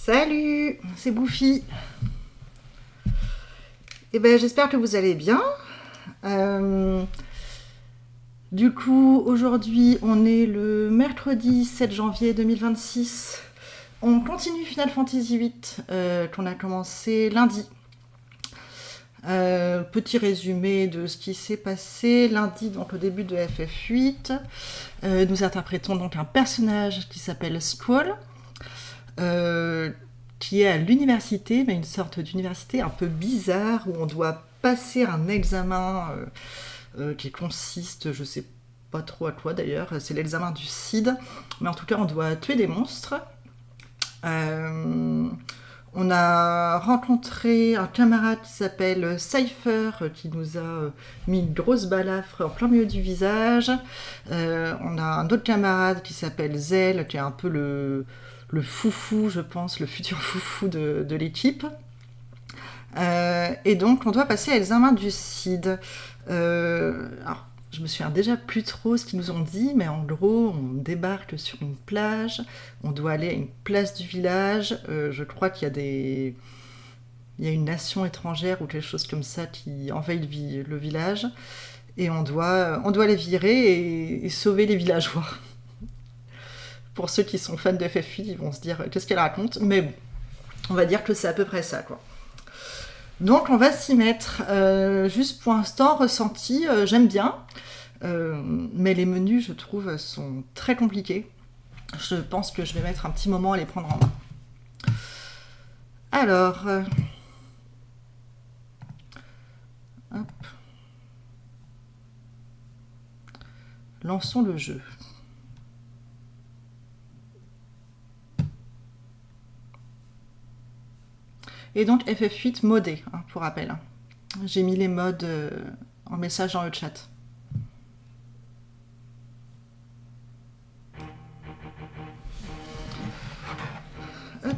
Salut, c'est Bouffi. Eh ben, j'espère que vous allez bien. Du coup, aujourd'hui, on est le mercredi 7 janvier 2026. On continue Final Fantasy VIII qu'on a commencé lundi. Petit résumé de ce qui s'est passé lundi, donc au début de FF8. Nous interprétons donc un personnage qui s'appelle Squall, qui est à l'université, mais une sorte d'université un peu bizarre où on doit passer un examen qui consiste, je sais pas trop à quoi d'ailleurs, c'est l'examen du CID, mais en tout cas on doit tuer des monstres. On a rencontré un camarade qui s'appelle Cypher qui nous a mis une grosse balafre en plein milieu du visage. On a un autre camarade qui s'appelle Zell qui est un peu le foufou, je pense, le futur foufou de l'équipe. Et donc on doit passer à l'examen du CID. Alors, je me souviens déjà plus trop ce qu'ils nous ont dit, mais en gros, on débarque sur une plage, on doit aller à une place du village, je crois qu'il y a une nation étrangère ou quelque chose comme ça qui envahit le village, et on doit les virer et sauver les villageois. Pour ceux qui sont fans de FF8, ils vont se dire qu'est-ce qu'elle raconte, mais bon, on va dire que c'est à peu près ça, quoi. Donc on va s'y mettre. Juste pour l'instant, ressenti, j'aime bien. Mais les menus, je trouve, sont très compliqués. Je pense que je vais mettre un petit moment à les prendre en main. Alors... hop. Lançons le jeu. Et donc FF8 modé, hein, pour rappel. J'ai mis les modes en message dans le chat. Hop.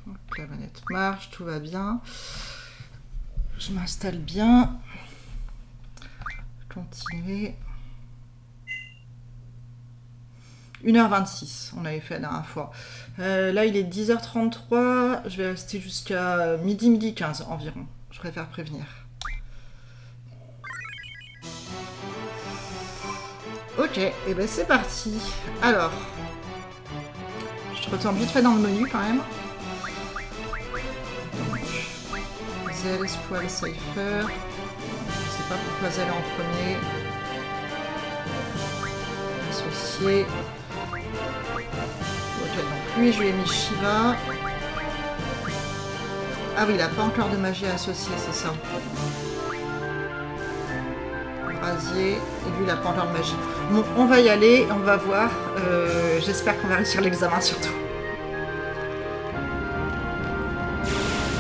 Donc, la manette marche, tout va bien. Je m'installe bien. Continuer. 1h26, on avait fait la dernière fois. Là, il est 10h33. Je vais rester jusqu'à midi 15 environ. Je préfère prévenir. Ok, et ben c'est parti. Alors, je retourne vite fait dans le menu quand même. Zell, Squall, Cypher. Je sais pas pourquoi Zell est en premier. Associé. Ok, donc lui je lui ai mis Shiva. Ah oui, il n'a pas encore de magie associée, c'est ça. Brasier, et lui il n'a pas encore de magie. Bon, on va y aller, on va voir. J'espère qu'on va réussir l'examen surtout.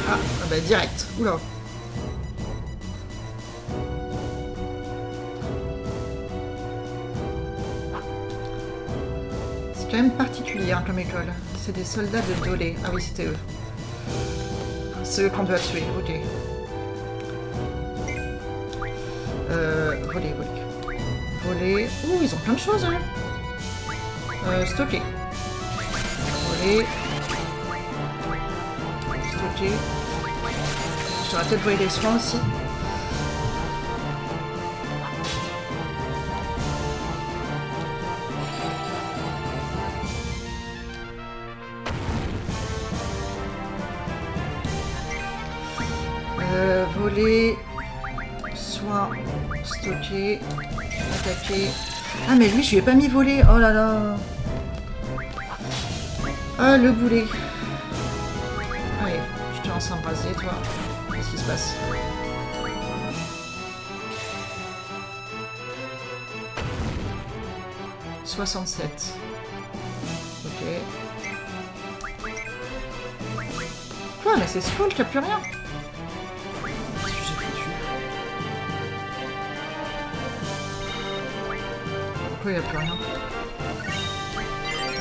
Ah bah direct, oula. C'est quand même particulier hein, comme école. C'est des soldats de Dolé. Ah oui, c'était eux. C'est eux qu'on doit tuer, ok. Voler. Ouh, ils ont plein de choses, hein. Stocker. Voler. Stocker. J'aurais peut-être volé des soins aussi. Voler, soin, stocker, attaquer. Ah mais lui je lui ai pas mis voler, oh là là. Ah le boulet. Allez, je te lance un brasier toi. Qu'est-ce qui se passe? « 67. Ok. Quoi, mais c'est Squall qui a plus rien. Il n'y a plus rien.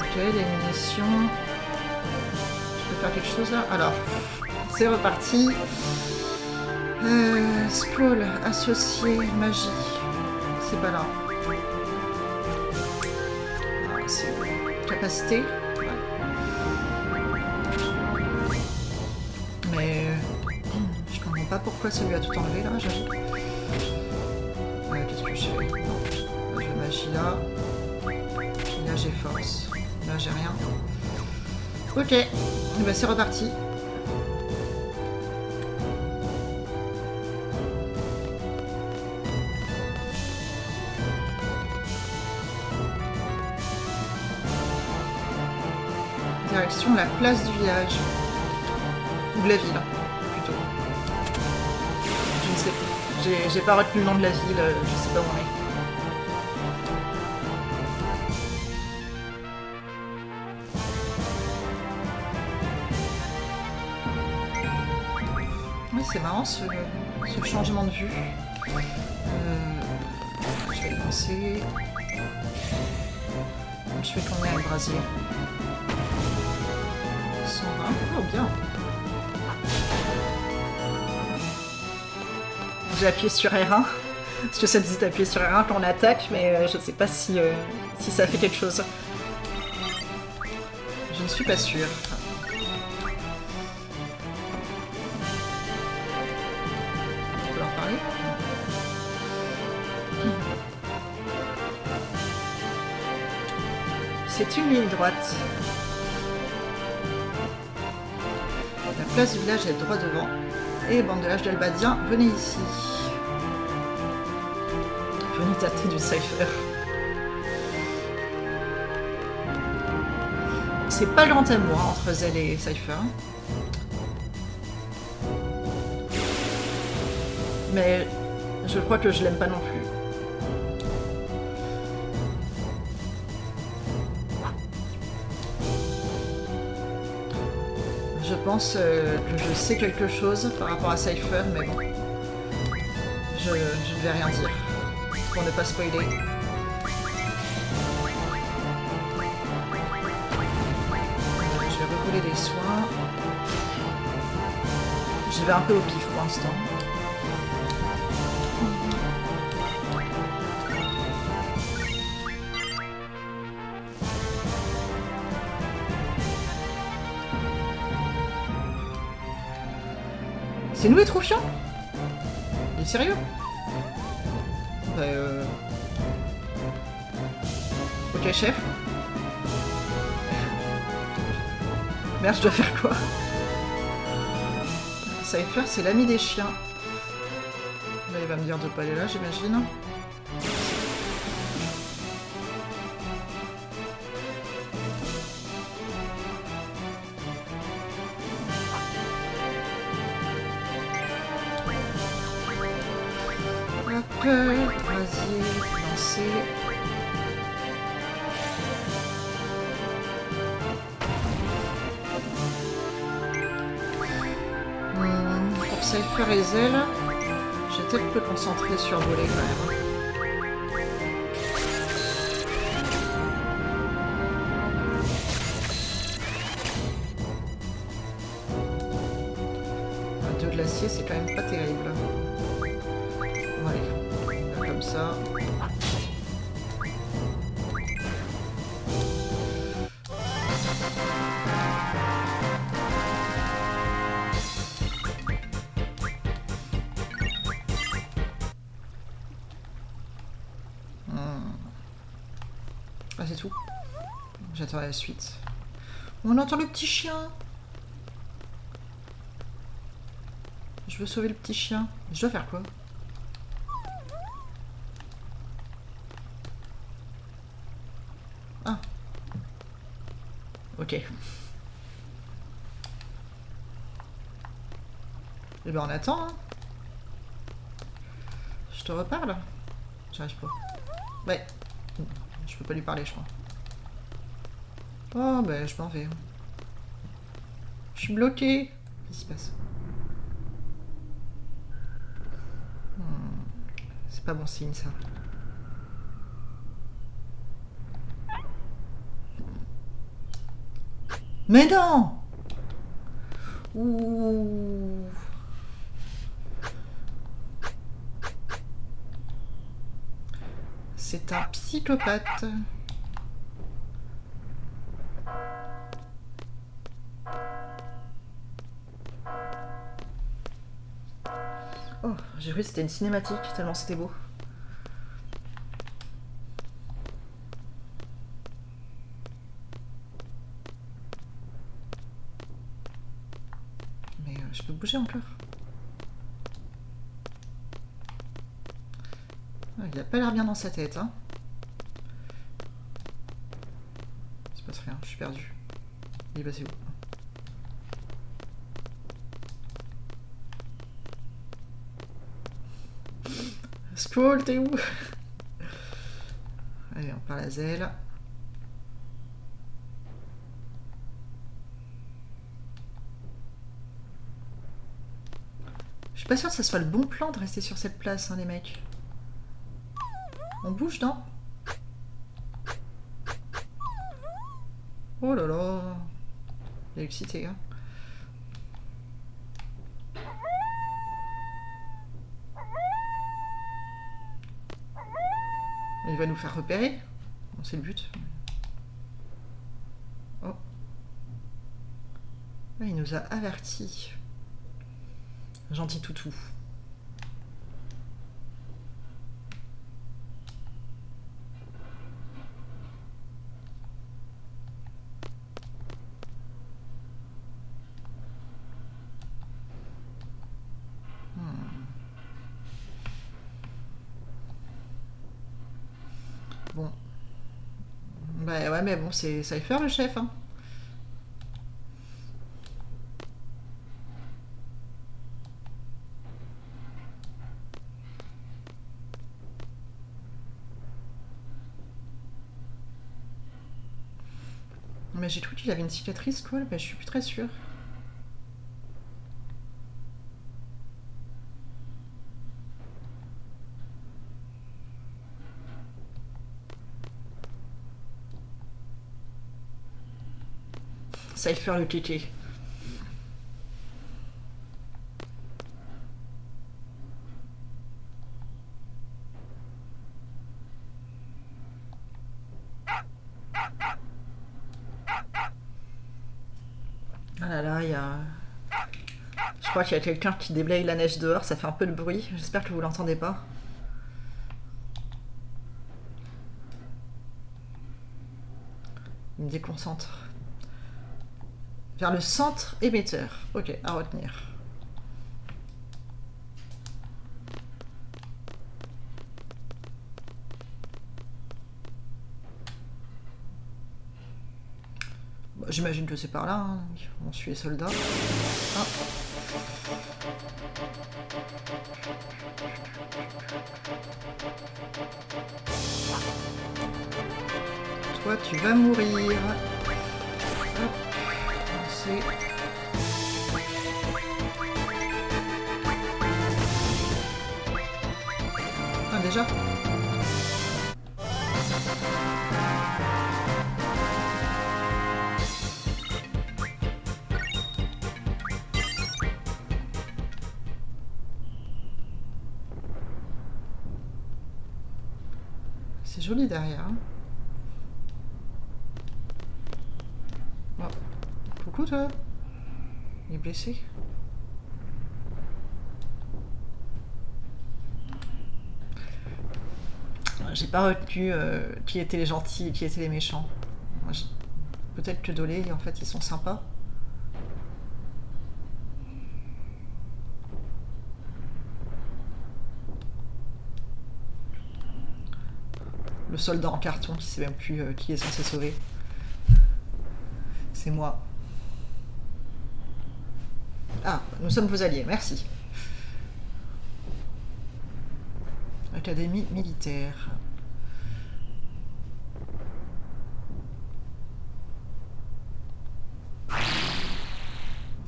Ok, les munitions. Je peux faire quelque chose là? Alors, c'est reparti. Scroll, associé, magie. C'est pas là. capacité. Ouais. Mais je comprends pas pourquoi ça lui a tout enlevé là, j'avoue. Qu'est-ce que je fais? Non. Là, j'ai magie là. Là j'ai force. Là j'ai rien. Ok, et ben, c'est reparti. Direction la place du village. Ou de la ville, plutôt. Je ne sais pas. J'ai pas retenu le nom de la ville, je sais pas où on est. Oui, c'est marrant ce changement de vue. Je vais le lancer. Je fais combien avec le brasier? 120. Oh, bien. J'ai appuyé sur R1. Parce que ça dit d'appuyer sur R1 quand on attaque, mais je ne sais pas si ça fait quelque chose. Je ne suis pas sûre. On peut leur parler? C'est une ligne droite. La place du village est droit devant. Et bande de l'âge d'Albadien, venez ici. Venez tâter du cypher. C'est pas le grand amour hein, entre Zell et Cypher. Mais je crois que je l'aime pas non plus. Je pense que je sais quelque chose par rapport à Cypher, mais bon. Je ne vais rien dire. Pour ne pas spoiler. Je vais rerouler les soins. J'y vais un peu au pif pour l'instant. C'est nous les troufiants? Il est sérieux? Ok, chef. Merde, je dois faire quoi? Cypher, c'est l'ami des chiens. Là, il va me dire de pas aller là, j'imagine. Brasier, lancer. Pour Cypher et Zell, j'ai peut-être peu concentré sur voler quand même. Un 2 de l'acier, c'est quand même pas terrible. Bon, allez, comme ça. Ah, c'est tout. J'attends la suite. On entend le petit chien. Je veux sauver le petit chien. Je dois faire quoi? Ah. Ok. Et ben on attend. Hein. Je te reparle? J'arrive pas. Ouais. Je peux pas lui parler, je crois. Oh, ben, je m'en vais. Je suis bloquée. Qu'est-ce qui se passe? C'est pas bon signe, ça. Mais non! Ouh. C'est un psychopathe. Oh, j'ai cru que c'était une cinématique, tellement c'était beau. Mais je peux bouger encore. Il a pas l'air bien dans sa tête, hein. Il se passe rien, je suis perdu. Il est passé où? Squall, t'es où? Allez, on part la zèle. Je suis pas sûre que ce soit le bon plan de rester sur cette place, hein, les mecs. On bouge, non? Oh là là. Il a excité, hein. Il va nous faire repérer. Bon, c'est le but. Oh. Là, il nous a avertis. Gentil toutou. Bon. Bah ouais, mais bon, c'est Cypher le chef, hein. Mais j'ai cru qu'il avait une cicatrice, quoi, mais je suis plus très sûre. Cypher le kéké. Ah là là, il y a... Je crois qu'il y a quelqu'un qui déblaye la neige dehors, ça fait un peu de bruit. J'espère que vous l'entendez pas. Il me déconcentre. Vers le centre émetteur. Ok, à retenir. Bon, j'imagine que c'est par là, hein. On suit les soldats. Ah. Toi, tu vas mourir. Hop. C'est... Ah, déjà? C'est joli derrière, hein. Oh. Coucou toi. Il est blessé. J'ai pas retenu qui étaient les gentils et qui étaient les méchants. Peut-être que Dolé, en fait, ils sont sympas. Le soldat en carton qui sait même plus qui est censé sauver. C'est moi. Ah, nous sommes vos alliés, merci. Académie militaire.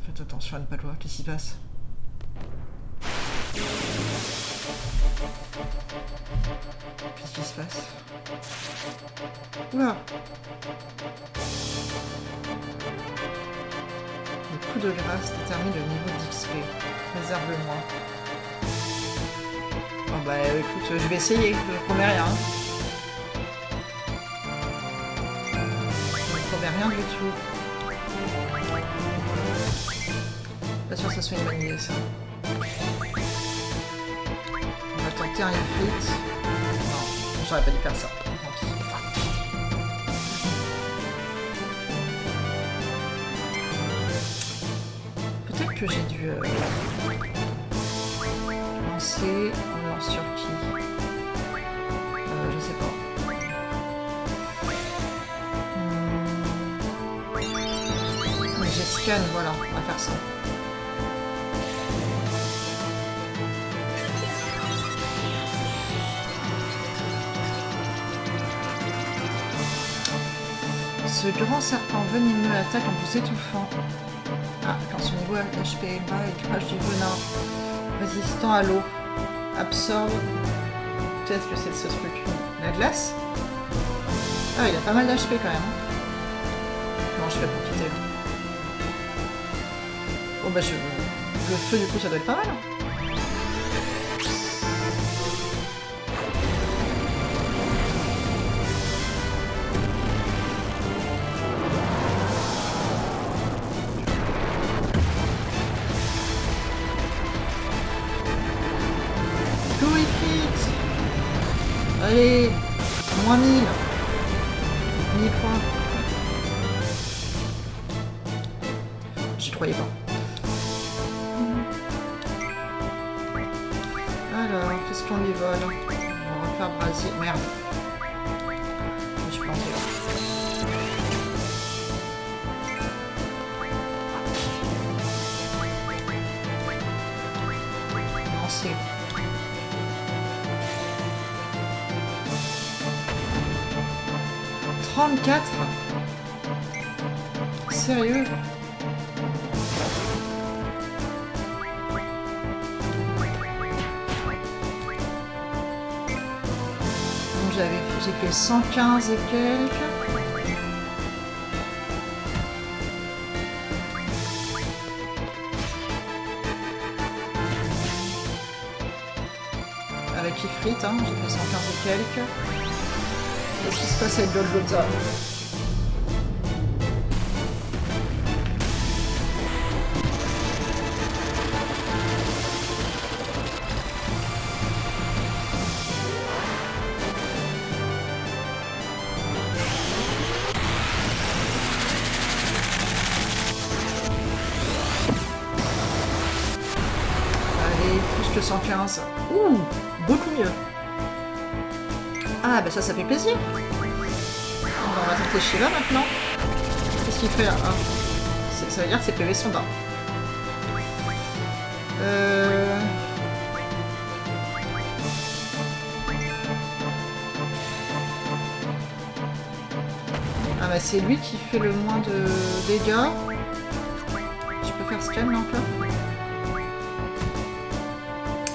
Faites attention à ne pas le voir, qu'est-ce qui se passe? Qu'est-ce qui se passe? Oula! Le coup de grâce détermine le niveau d'XP. Réserve-le-moi. Oh bah écoute, je vais essayer, je ne promets rien. Je ne promets rien du tout. Pas sûr que ça soit une bonne idée ça. buter un ifrit. Non, j'aurais pas dû faire ça. Tant pis. Peut-être que j'ai dû lancer. On lance sur qui? Je sais pas. Mais j'ai scan, voilà, on va faire ça. Ce grand serpent venimeux attaque en vous étouffant. Ah, quand son niveau HP est bas, il crache du venin. Résistant à l'eau. Absorbe. Qu'est-ce que c'est de ce truc? La glace? Ah, il a pas mal d'HP quand même. Comment je fais pour quitter? Bon bah le feu du coup ça doit être pas mal. Allez, moins 1000. 1000 points. J'y croyais pas. Alors, qu'est-ce qu'on lui vole? On va refaire brasier. Merde. Je suis planté là. Lancer. Sérieux? Donc j'ai fait 115 et quelques. Avec Ifrit, hein, j'ai fait 115 et quelques. Qu'est-ce qui se passe avec Golgotha? Allez, plus que 115. Ouh, beaucoup mieux. Ah, bah ça fait plaisir. On va tenter Shiva maintenant. Qu'est-ce qu'il fait là? Ah, ça veut dire que ses PV sont bas. Ah bah c'est lui qui fait le moins de dégâts. Je peux faire scan là encore?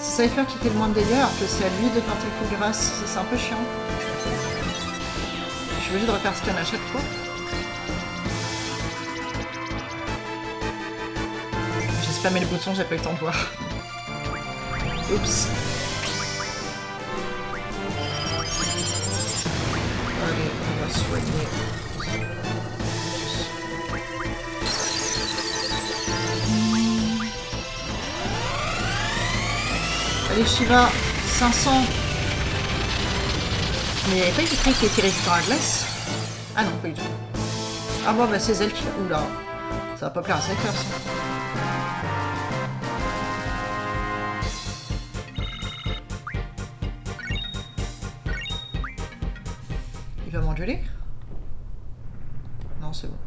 C'est Cypher qui fait le moins de dégâts alors que c'est à lui de porter le coup de grâce. C'est un peu chiant. Je suis obligée de refaire scan à chaque fois. J'ai spammé le bouton, j'ai pas eu le temps de voir. Oups. Allez, on va soigner. Allez Shiva, 500. Mais il n'y avait pas eu quelqu'un qui était résistant à la glace? Ah non, pas du tout. Ah bon, bah c'est elle qui... Oula, ça va pas plaire à Cypher ça. Il va m'engueuler? Non, c'est bon.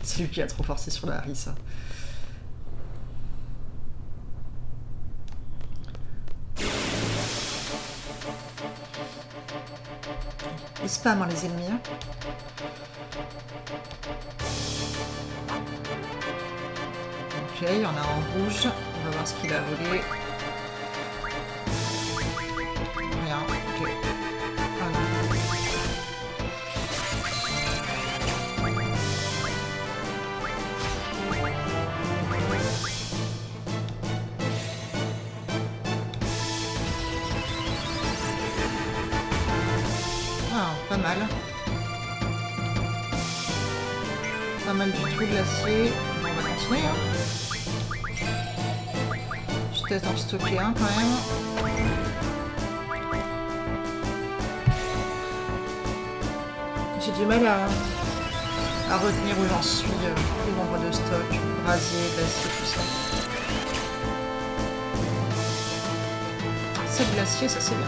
C'est lui qui a trop forcé sur la Harissa. Ils spam les ennemis. Hein. Ok, il y en a en rouge. On va voir ce qu'il a volé. Rien, ok. Ah non. Ah, pas mal. Pas mal du tout de l'acier. On va continuer, hein. peut-être en stocker un quand même. J'ai du mal à retenir où j'en suis, le nombre de stocks, brasier, glacier, tout ça. C'est glacier, ça c'est bien.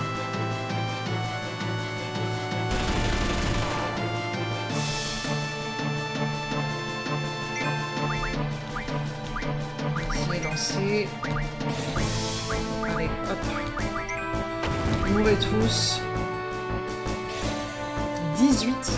Lancer. Allez, hop. Mourrez tous. 18.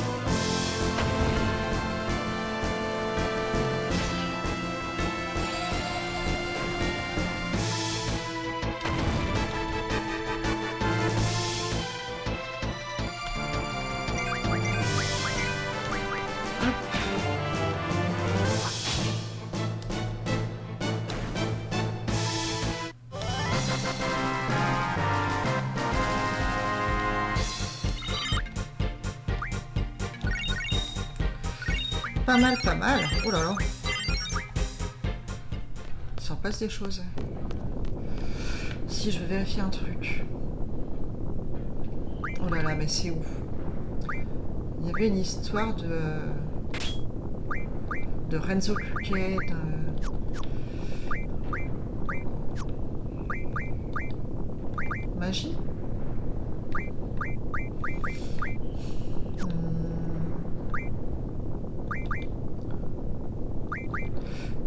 Pas mal, pas mal. Oh là là. Il s'en passe des choses. Si je veux vérifier un truc. Oh là là, mais c'est où? Il y avait une histoire de Renzo Cuquet, magie.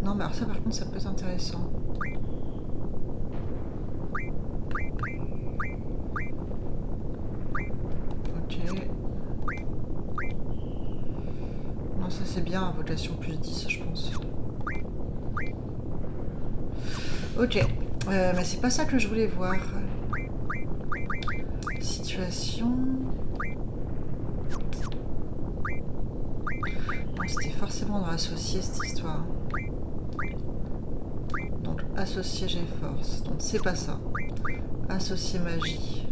Non, mais alors ça par contre ça peut être intéressant. Ok. Non, ça c'est bien, vocation plus 10 je pense. Ok. Mais c'est pas ça que je voulais voir. Situation... Non, c'était forcément dans associé cette histoire. Donc associé G-Force. Donc c'est pas ça. Associé magie.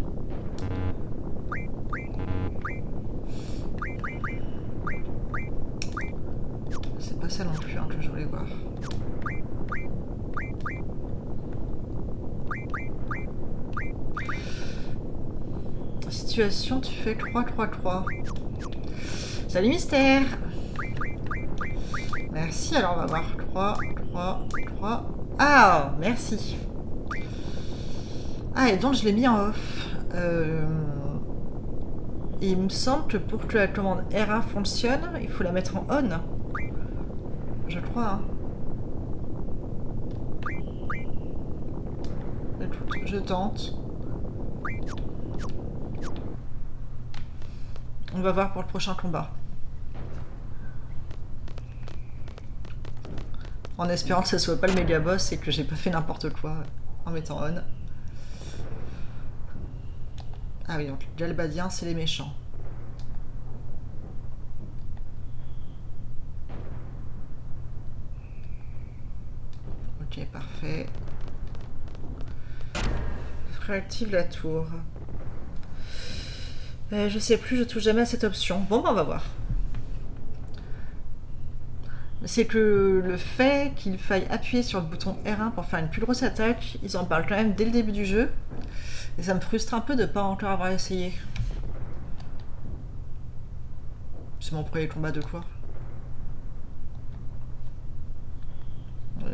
C'est pas ça non plus hein, que je voulais voir. Situation, tu fais 3-3-3. Salut Mystère. Merci, alors on va voir 3, 3, 3. Ah, merci. Ah, et donc je l'ai mis en off. Il me semble que pour que la commande R1 fonctionne, il faut la mettre en on. Je crois. Hein. Écoute, je tente. On va voir pour le prochain combat. En espérant que ce soit pas le méga boss et que j'ai pas fait n'importe quoi en mettant on. Ah oui, donc Galbadien, c'est les méchants. Ok, parfait. Réactive la tour. Je sais plus, je touche jamais à cette option. Bon, ben, on va voir. C'est que le fait qu'il faille appuyer sur le bouton R1 pour faire une plus grosse attaque, ils en parlent quand même dès le début du jeu. Et ça me frustre un peu de ne pas encore avoir essayé. C'est mon premier combat de quoi?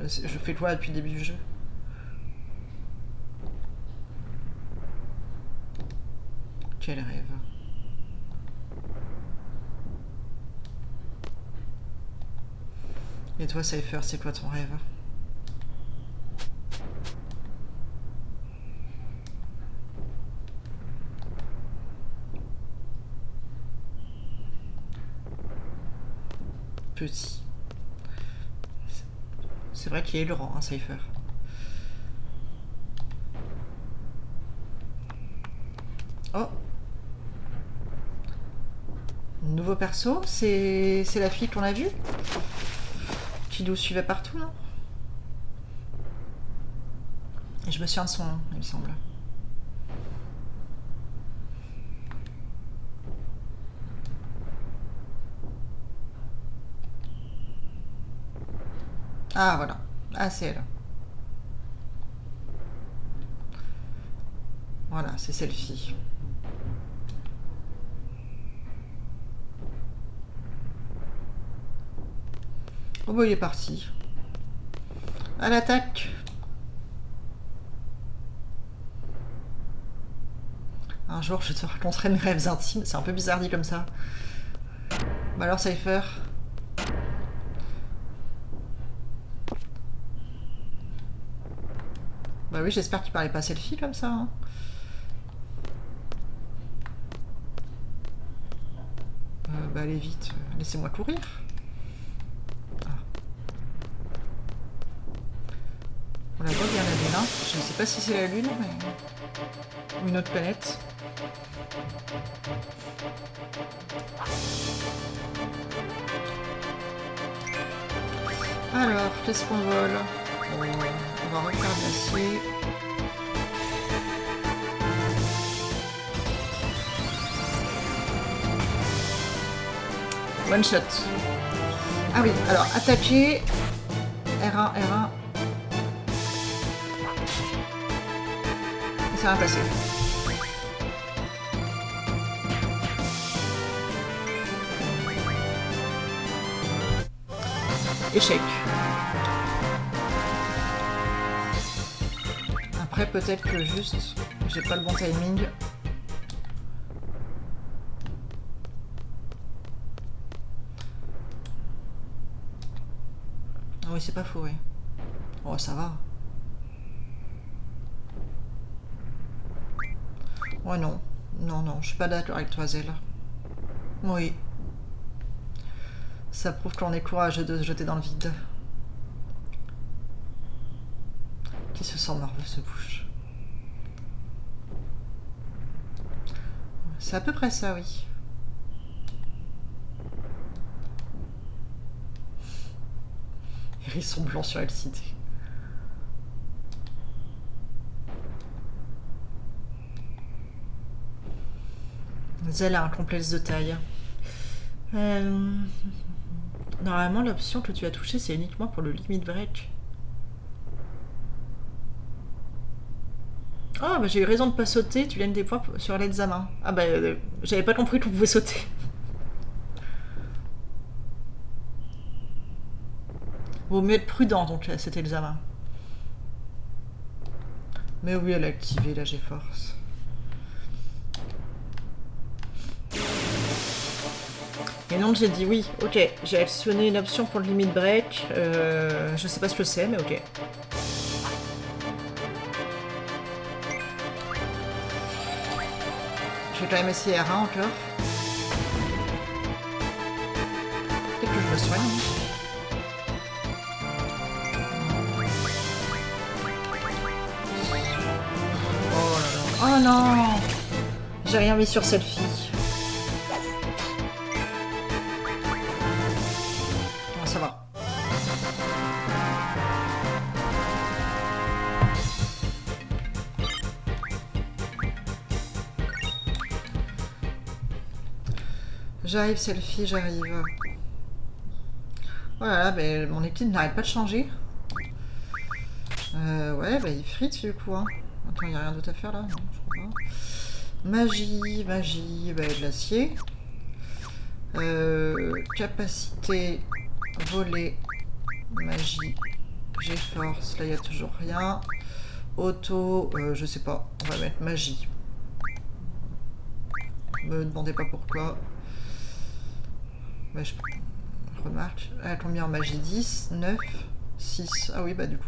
Je fais quoi depuis le début du jeu? Quel rêve. Et toi, Cypher, c'est quoi ton rêve? Petit. C'est vrai qu'il est le rang, hein, Cypher. Oh! Nouveau perso, c'est la fille qu'on a vue? Qui nous suivait partout, non? Et je me souviens de son nom, il me semble. Ah, voilà. Ah, c'est elle. Voilà, c'est celle-ci. Oh bah il est parti. À l'attaque. Un jour je te raconterai mes rêves intimes. C'est un peu bizarre dit comme ça. Bah alors Cypher. Bah oui, j'espère qu'il parlait pas selfie comme ça. Hein. Bah allez vite, laissez-moi courir. Ah. On la voit bien la lune, hein. Je ne sais pas si c'est la lune, mais... ou une autre planète. Alors, qu'est-ce qu'on vole? On va refaire de l'acier. One shot. Ah oui, alors attaquer. R1, R1. Et ça va passer. Échec. Après, peut-être que juste, j'ai pas le bon timing. Ah oui, c'est pas faux, oui. Oh, ça va. Ouais, non. Non, non, je suis pas d'accord avec toi, Zelle. Oui. Ça prouve qu'on est courageux de se jeter dans le vide. Qui se sent nerveux se bouge. C'est à peu près ça, oui. Hérisson blanc sur LCD. Zelle a un complexe de taille. Normalement, l'option que tu as touchée, c'est uniquement pour le limit break. Ah, bah j'ai eu raison de pas sauter, tu gagnes des points sur l'examen. Ah bah, j'avais pas compris qu'on pouvait sauter. Vaut mieux être prudent, donc, cet examen. Mais oui, elle a activé la G-Force. Et donc j'ai dit oui, ok, j'ai actionné une option pour le limit break. Je sais pas ce que c'est, mais ok. Je vais quand même essayer R1 encore. Peut-être que je me soigne. Oh là là. Oh non! J'ai rien mis sur cette fille. Oh, ça va. J'arrive, selfie, j'arrive. Voilà, ben, mon équilibre n'arrête pas de changer. Ouais, bah il frite du coup. Hein. Attends, il n'y a rien d'autre à faire là? Non, je crois pas. Magie, magie, bah, de l'acier. Capacité, voler, magie, G-force, là il n'y a toujours rien. Auto, je sais pas, on va mettre magie. Me demandez pas pourquoi. Bah, je remarque. Elle a combien en magie? 10, 9, 6. Ah oui, bah du coup...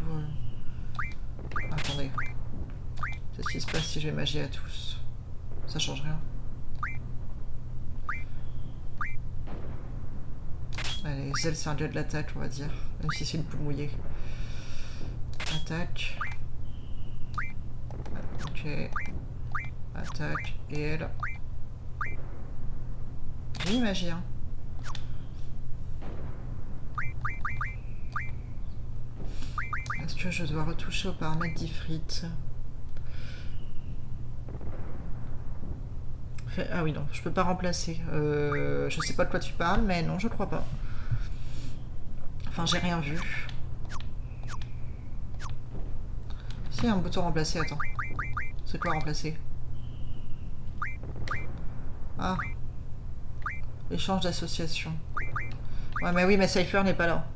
Attendez. Qu'est-ce qui se passe si je vais magie à tous? Ça change rien. Allez, Zelle, c'est un dieu de l'attaque, on va dire. Même si c'est une poule mouillée. Attaque. Ok. Attaque. Et elle. J'ai mis magie, hein. Est-ce que je dois retoucher au paramètre d'Ifrit? Ah oui, non, je peux pas remplacer. Je sais pas de quoi tu parles, mais non, je crois pas. Enfin, j'ai rien vu. Si, un bouton remplacer, attends. C'est quoi remplacer? Ah. Échange d'association. Ouais, mais oui, mais Cypher n'est pas là.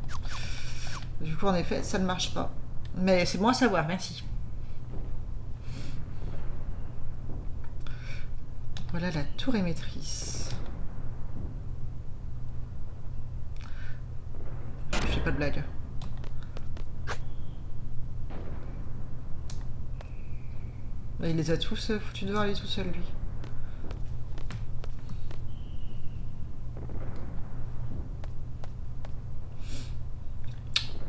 Du coup, en effet, ça ne marche pas. Mais c'est bon à savoir, merci. Voilà la tour émettrice. Je fais pas de blague. Il les a tous foutus dehors, il est tout seul, lui.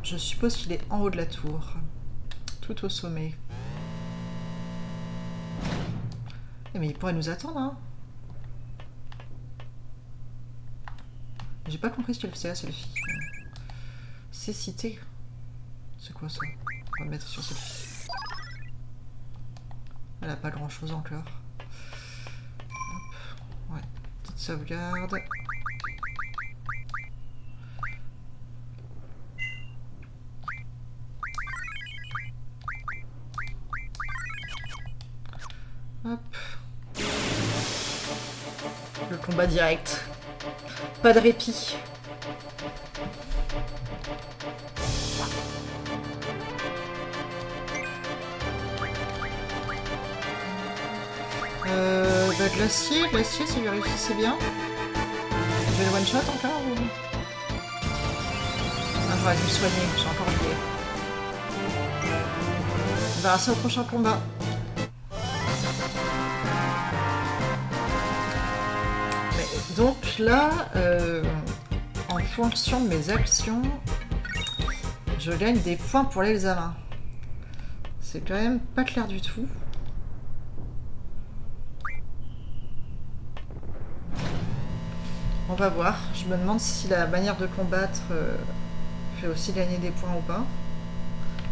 Je suppose qu'il est en haut de la tour. Tout au sommet. Mais il pourrait nous attendre, hein. J'ai pas compris ce qu'elle faisait, Selfie. Cécité. C'est quoi ça? On va le mettre sur Selfie. Elle a pas grand chose encore. Hop. Ouais, petite sauvegarde. Hop. Le combat direct. Pas de répit. Glacier, si lui réussissait bien. Je vais le one shot encore ou... Ah, j'aurais dû me soigner, j'ai encore oublié. On verra ça au prochain combat. Mais, donc là, en fonction de mes actions, je gagne des points pour l'examen. C'est quand même pas clair du tout. On va voir. Je me demande si la manière de combattre fait aussi gagner des points ou pas.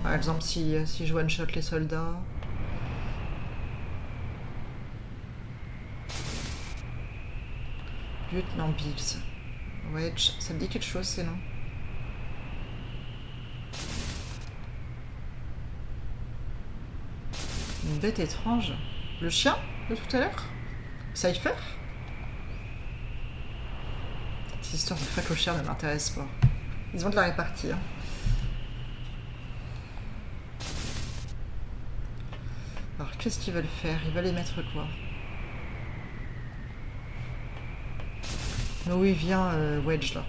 Par exemple, si je one-shot les soldats. Lieutenant Biggs. Wedge. Ça me dit quelque chose, ces noms. Une bête étrange. Le chien de tout à l'heure? Cypher? Cette histoire de facochère ne m'intéresse pas. Ils ont de la répartie. Hein. Alors, qu'est-ce qu'ils veulent faire? Ils veulent émettre quoi? Oh oui, viens, Wedge, là.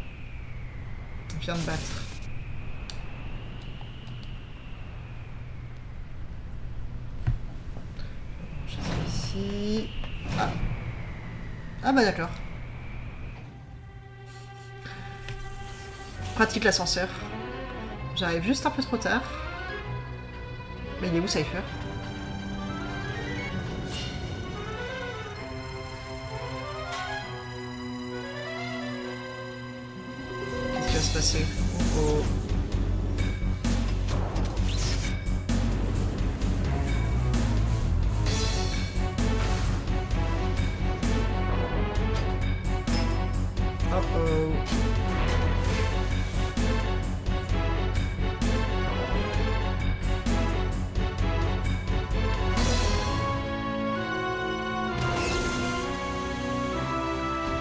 Viens me battre. Je sais ici... Ah. Ah bah d'accord. Pratique l'ascenseur. J'arrive juste un peu trop tard. Mais il est où, Cypher? Qu'est-ce qui va se passer? Oh. Oh.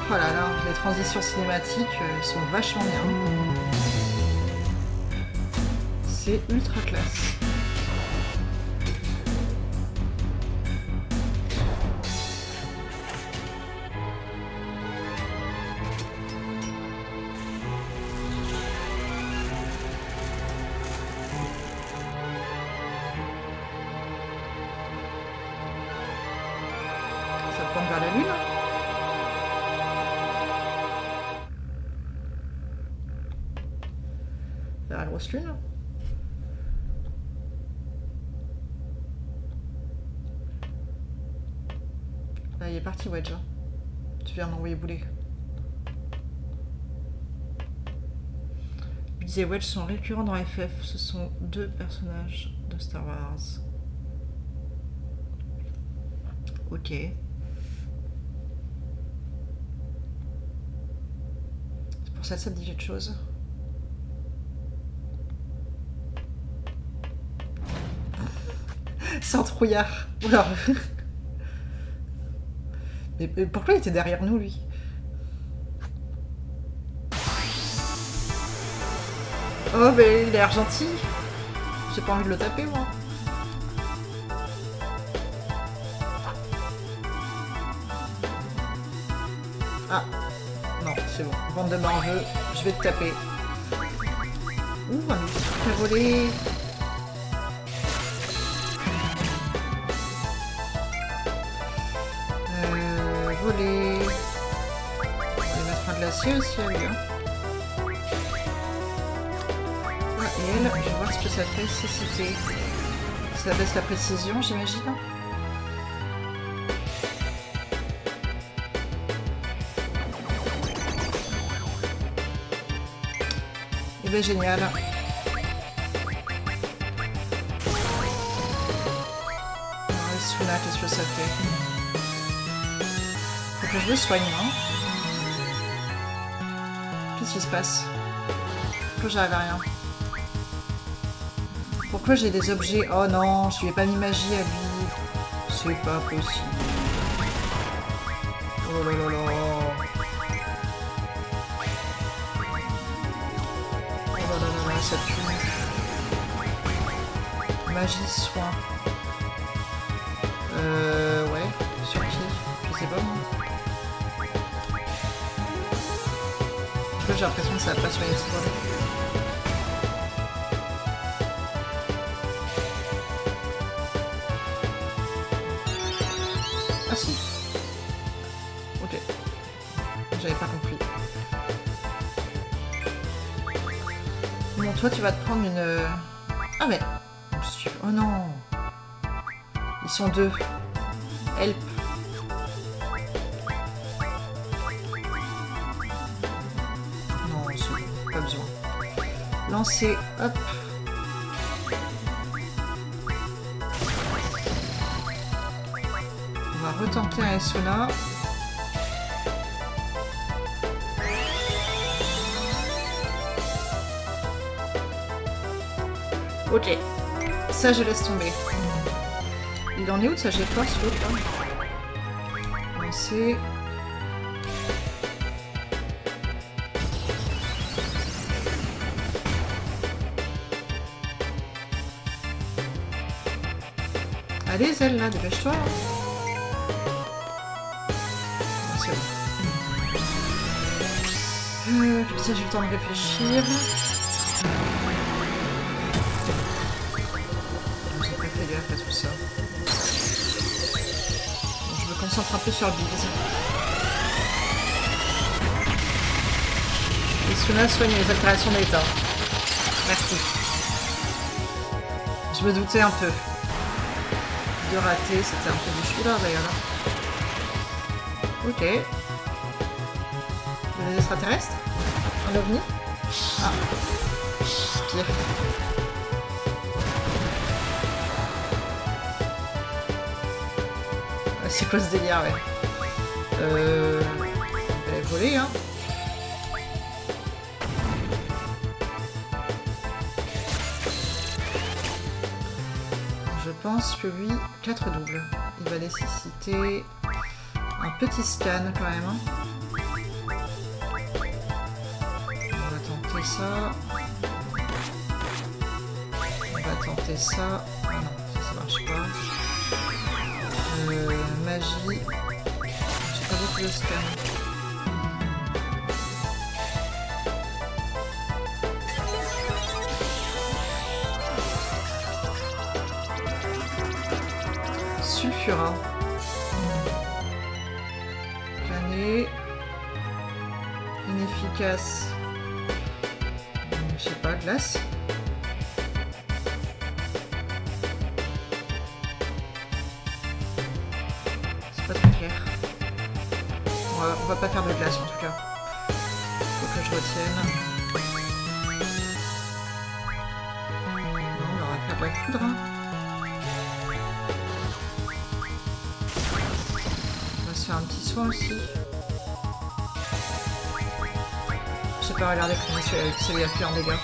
Oh là là, les transitions cinématiques sont vachement bien. C'est ultra classe. Ça pointe vers la lune. Vers la grosse lune. Là, il est parti, Wedge. Tu viens m'envoyer bouler. Biggs et Wedge sont récurrents dans FF. Ce sont deux personnages de Star Wars. Ok. C'est pour ça que ça me dit quelque chose. C'est un trouillard. Alors... Mais pourquoi il était derrière nous, lui? Oh, mais il a l'air gentil. J'ai pas envie de le taper, moi. Ah, non, c'est bon. Bande de morveux, je vais te taper. Ouh, un petit truc à voler. Voler. On va lui mettre un glacier aussi à lui. Hein. Ah, et elle, je vais voir ce que ça fait, cécité. Ça baisse la précision, j'imagine. Et ben génial. Suna, qu'est-ce que ça fait? Faut que je le soigne, non? Qu'est-ce qui se passe? Pourquoi j'arrive à rien? Pourquoi j'ai des objets? Oh non, je lui ai pas mis magie à lui. C'est pas possible. Oh là là là. Oh là là là, ça pue. Magie, soin. Ouais. Sur qui? Je sais pas moi. J'ai l'impression que ça va pas soigner ce problème. Ah si. Ok. J'avais pas compris. Bon, toi tu vas te prendre une... Ah mais... Oh non. Ils sont deux. Help. Non, c'est pas besoin. Lancer, hop. On va retenter un Esuna. Ok. Ça, je laisse tomber. Il en est où de sa G-Force, l'autre, là? Lancer. Allez, Zelle, là, dépêche-toi. C'est bon. Comme ça, j'ai le temps de réfléchir. J'ai pas fait gaffe à tout ça. Bon, je me concentre un peu sur le bise. Esuna soigne les altérations d'état. Merci. Je me doutais un peu. De rater, c'était un peu du chou là d'ailleurs. Ok. Des extraterrestres? Un ovni? Ah. Pire. C'est quoi ce délire, ouais. Voler, hein. Je pense que lui, 4 doubles. Il va nécessiter un petit scan quand même. Hein. On va tenter ça. On va tenter ça. Ah non, ça marche pas. Magie. J'ai pas beaucoup de scan. Sulfura. Plané. Inefficace. Je sais pas, glace. C'est pas très clair. On va pas faire de glace en tout cas. Faut que je retienne. Non, on va faire de la foudre. Hein. Faire un petit soin aussi. Je sais pas regarder comment ça lui a fait en dégâts.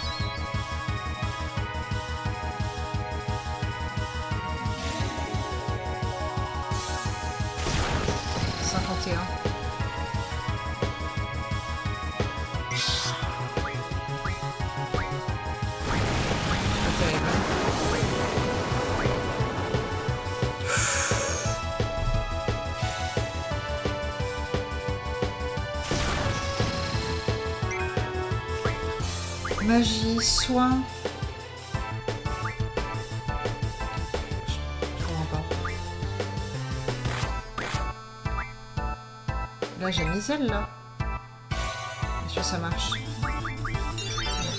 tenter. Hein. Pas terrible. Magie, soin. Je comprends pas. Là, j'ai mis elle, là. Est-ce que ça marche?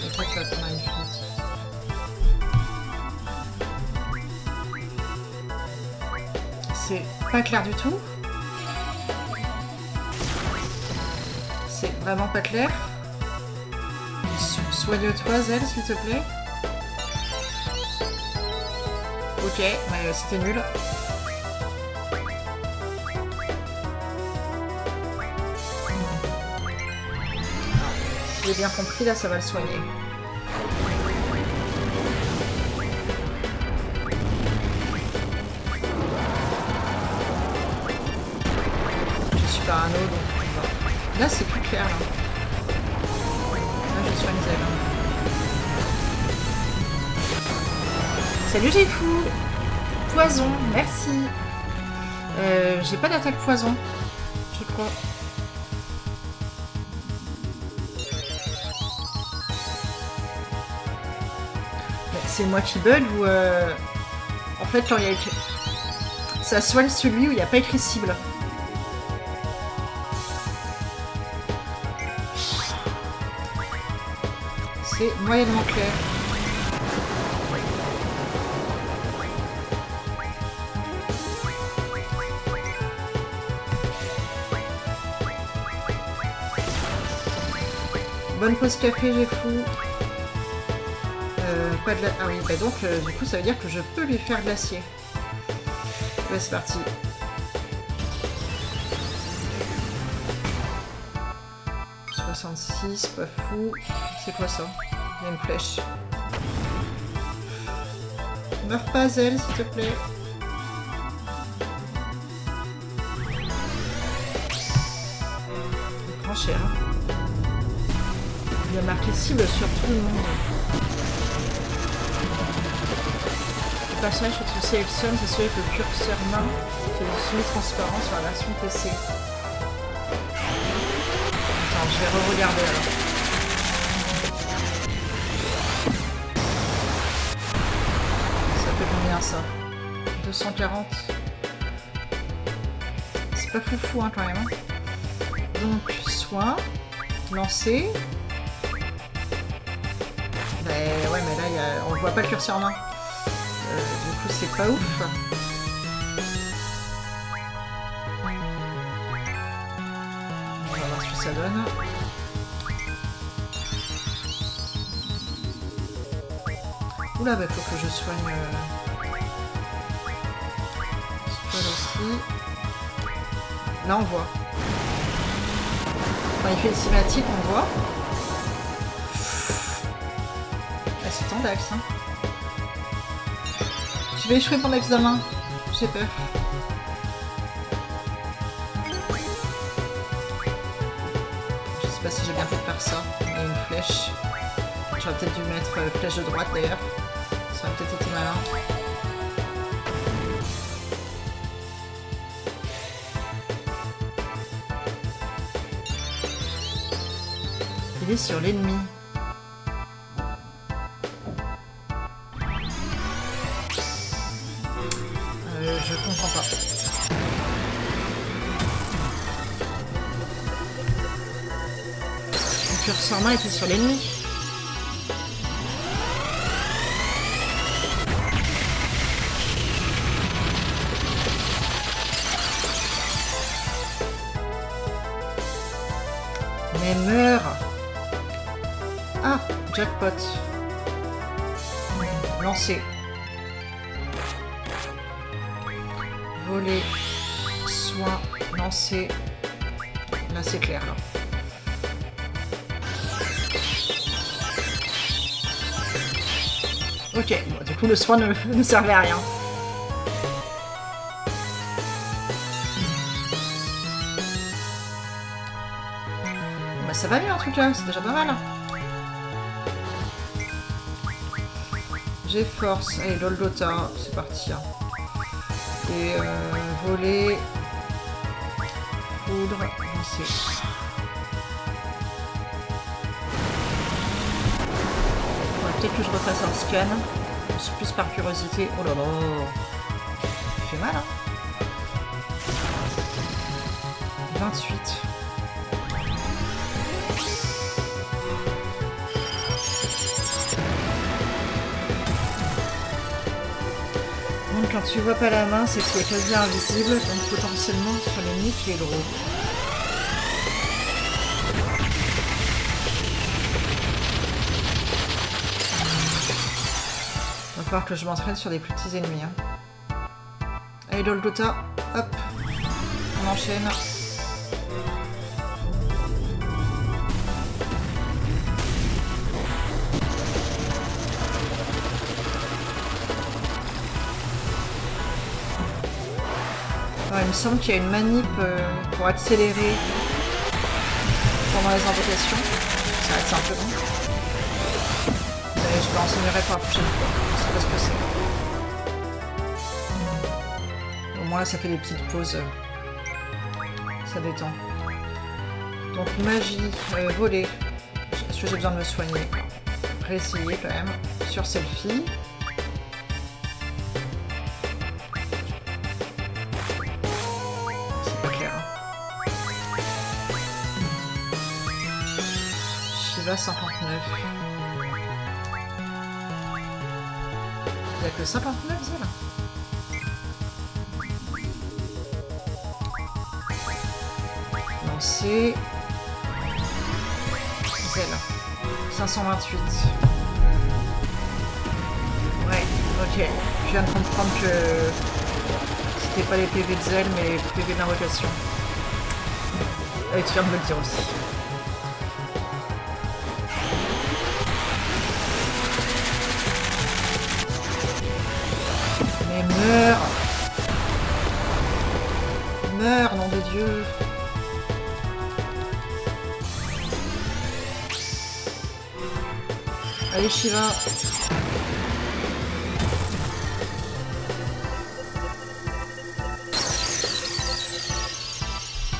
Et toi, tu vas prendre une flûte. C'est pas clair du tout. C'est vraiment pas clair. Soigne-toi, Zelle, s'il te plaît. Ok, mais c'était nul. Si j'ai bien compris, là, ça va le soigner. Je suis parano, donc... Là, c'est plus clair, là. Je soigne Zelle. Salut Géfou. Poison, merci. J'ai pas d'attaque poison, je crois. C'est moi qui bug ou en fait quand il y a écrit... Ça soigne celui où il n'y a pas écrit cible. C'est moyennement clair. Bonne pause café, j'ai fou. Pas de la... Ah oui, bah donc du coup ça veut dire que je peux lui faire de l'acier. Ouais, c'est parti. « 66, pas fou. C'est quoi ça? Il y a une flèche. Meurs pas, Zelle, s'il te plaît. Grand cher. Il a marqué cible sur tout le monde. Le personnage que tu sélectionnes, c'est celui avec le curseur main qui est semi-transparent sur la version PC. Attends, je vais re-regarder alors. Ça fait combien ça? 240. C'est pas foufou hein, quand même. Hein. Donc, soin, lancer. Ouais, mais là, on voit pas le curseur main. Du coup, c'est pas ouf. On va voir ce que ça donne. Oula, bah, faut que je soigne... aussi. Là, on voit. Quand il fait une cinématique, on voit. C'est tendax, hein. Je vais échouer mon examen. J'ai peur. Je sais pas si j'ai bien fait de faire ça. Il y a une flèche. J'aurais peut-être dû mettre flèche de droite d'ailleurs. Ça aurait peut-être été malin. Il est sur l'ennemi. Je comprends pas. Le curseur main était sur l'ennemi. Mais meurs! Ah, jackpot. Lancer. Voler, soin, lancer. Là c'est clair là. Ok, bon, du coup le soin ne servait à rien. ça va mieux en tout cas, c'est déjà pas mal. J'ai force. Allez, Dolgota, c'est parti. Hein. Et voler. Poudre, lancer. Peut-être que je refasse un scan. C'est plus par curiosité. Oh là là. Ça fait mal, hein. 28. Donc quand tu vois pas la main, c'est qu'il est quasi invisible, donc potentiellement sur les nids, il est gros. Il va falloir que je m'entraîne sur des plus petits ennemis. Hein. Allez, Dolgota, hop, on enchaîne. Alors, il me semble qu'il y a une manip pour accélérer pendant les invocations. Ça va être un peu long. Mais je me renseignerai pour la prochaine fois. Je sais pas ce que c'est. Au moins là ça fait des petites pauses. Ça détend. Donc magie, voler. Est-ce que j'ai besoin de me soigner? Réessayer quand même. Sur selfie. C'est pas clair. Hein. Shiva 59. Il n'y a que 59 zèles. Lancer. Zèle. 528. Ouais, ok. Je viens de comprendre que c'était pas les PV de zèle, mais les PV d'invocation. Et tu viens de me le dire aussi. Mais meurs! Meurs, nom de Dieu! Allez, Shiva!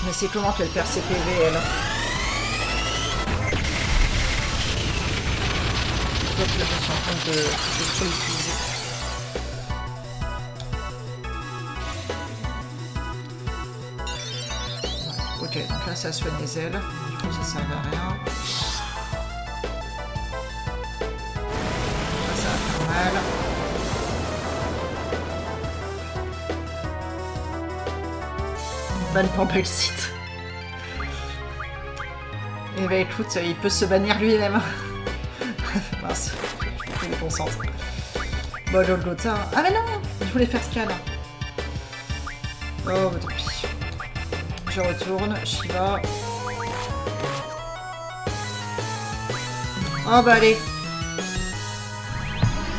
Mais c'est comment qu'elle perd ses PV, elle? Donc là, je suis en train de trop l'utiliser. Ok, donc là ça soigne les ailes, du coup ça sert à rien. Là ça va faire mal. Ban pour Belsit. Et bah écoute, il peut se bannir lui-même. Mince, je me concentre. Bon, Dolgota. Ah mais non, je voulais faire scan. Oh, bah tant pis. Je retourne, Shiva. Oh bah allez.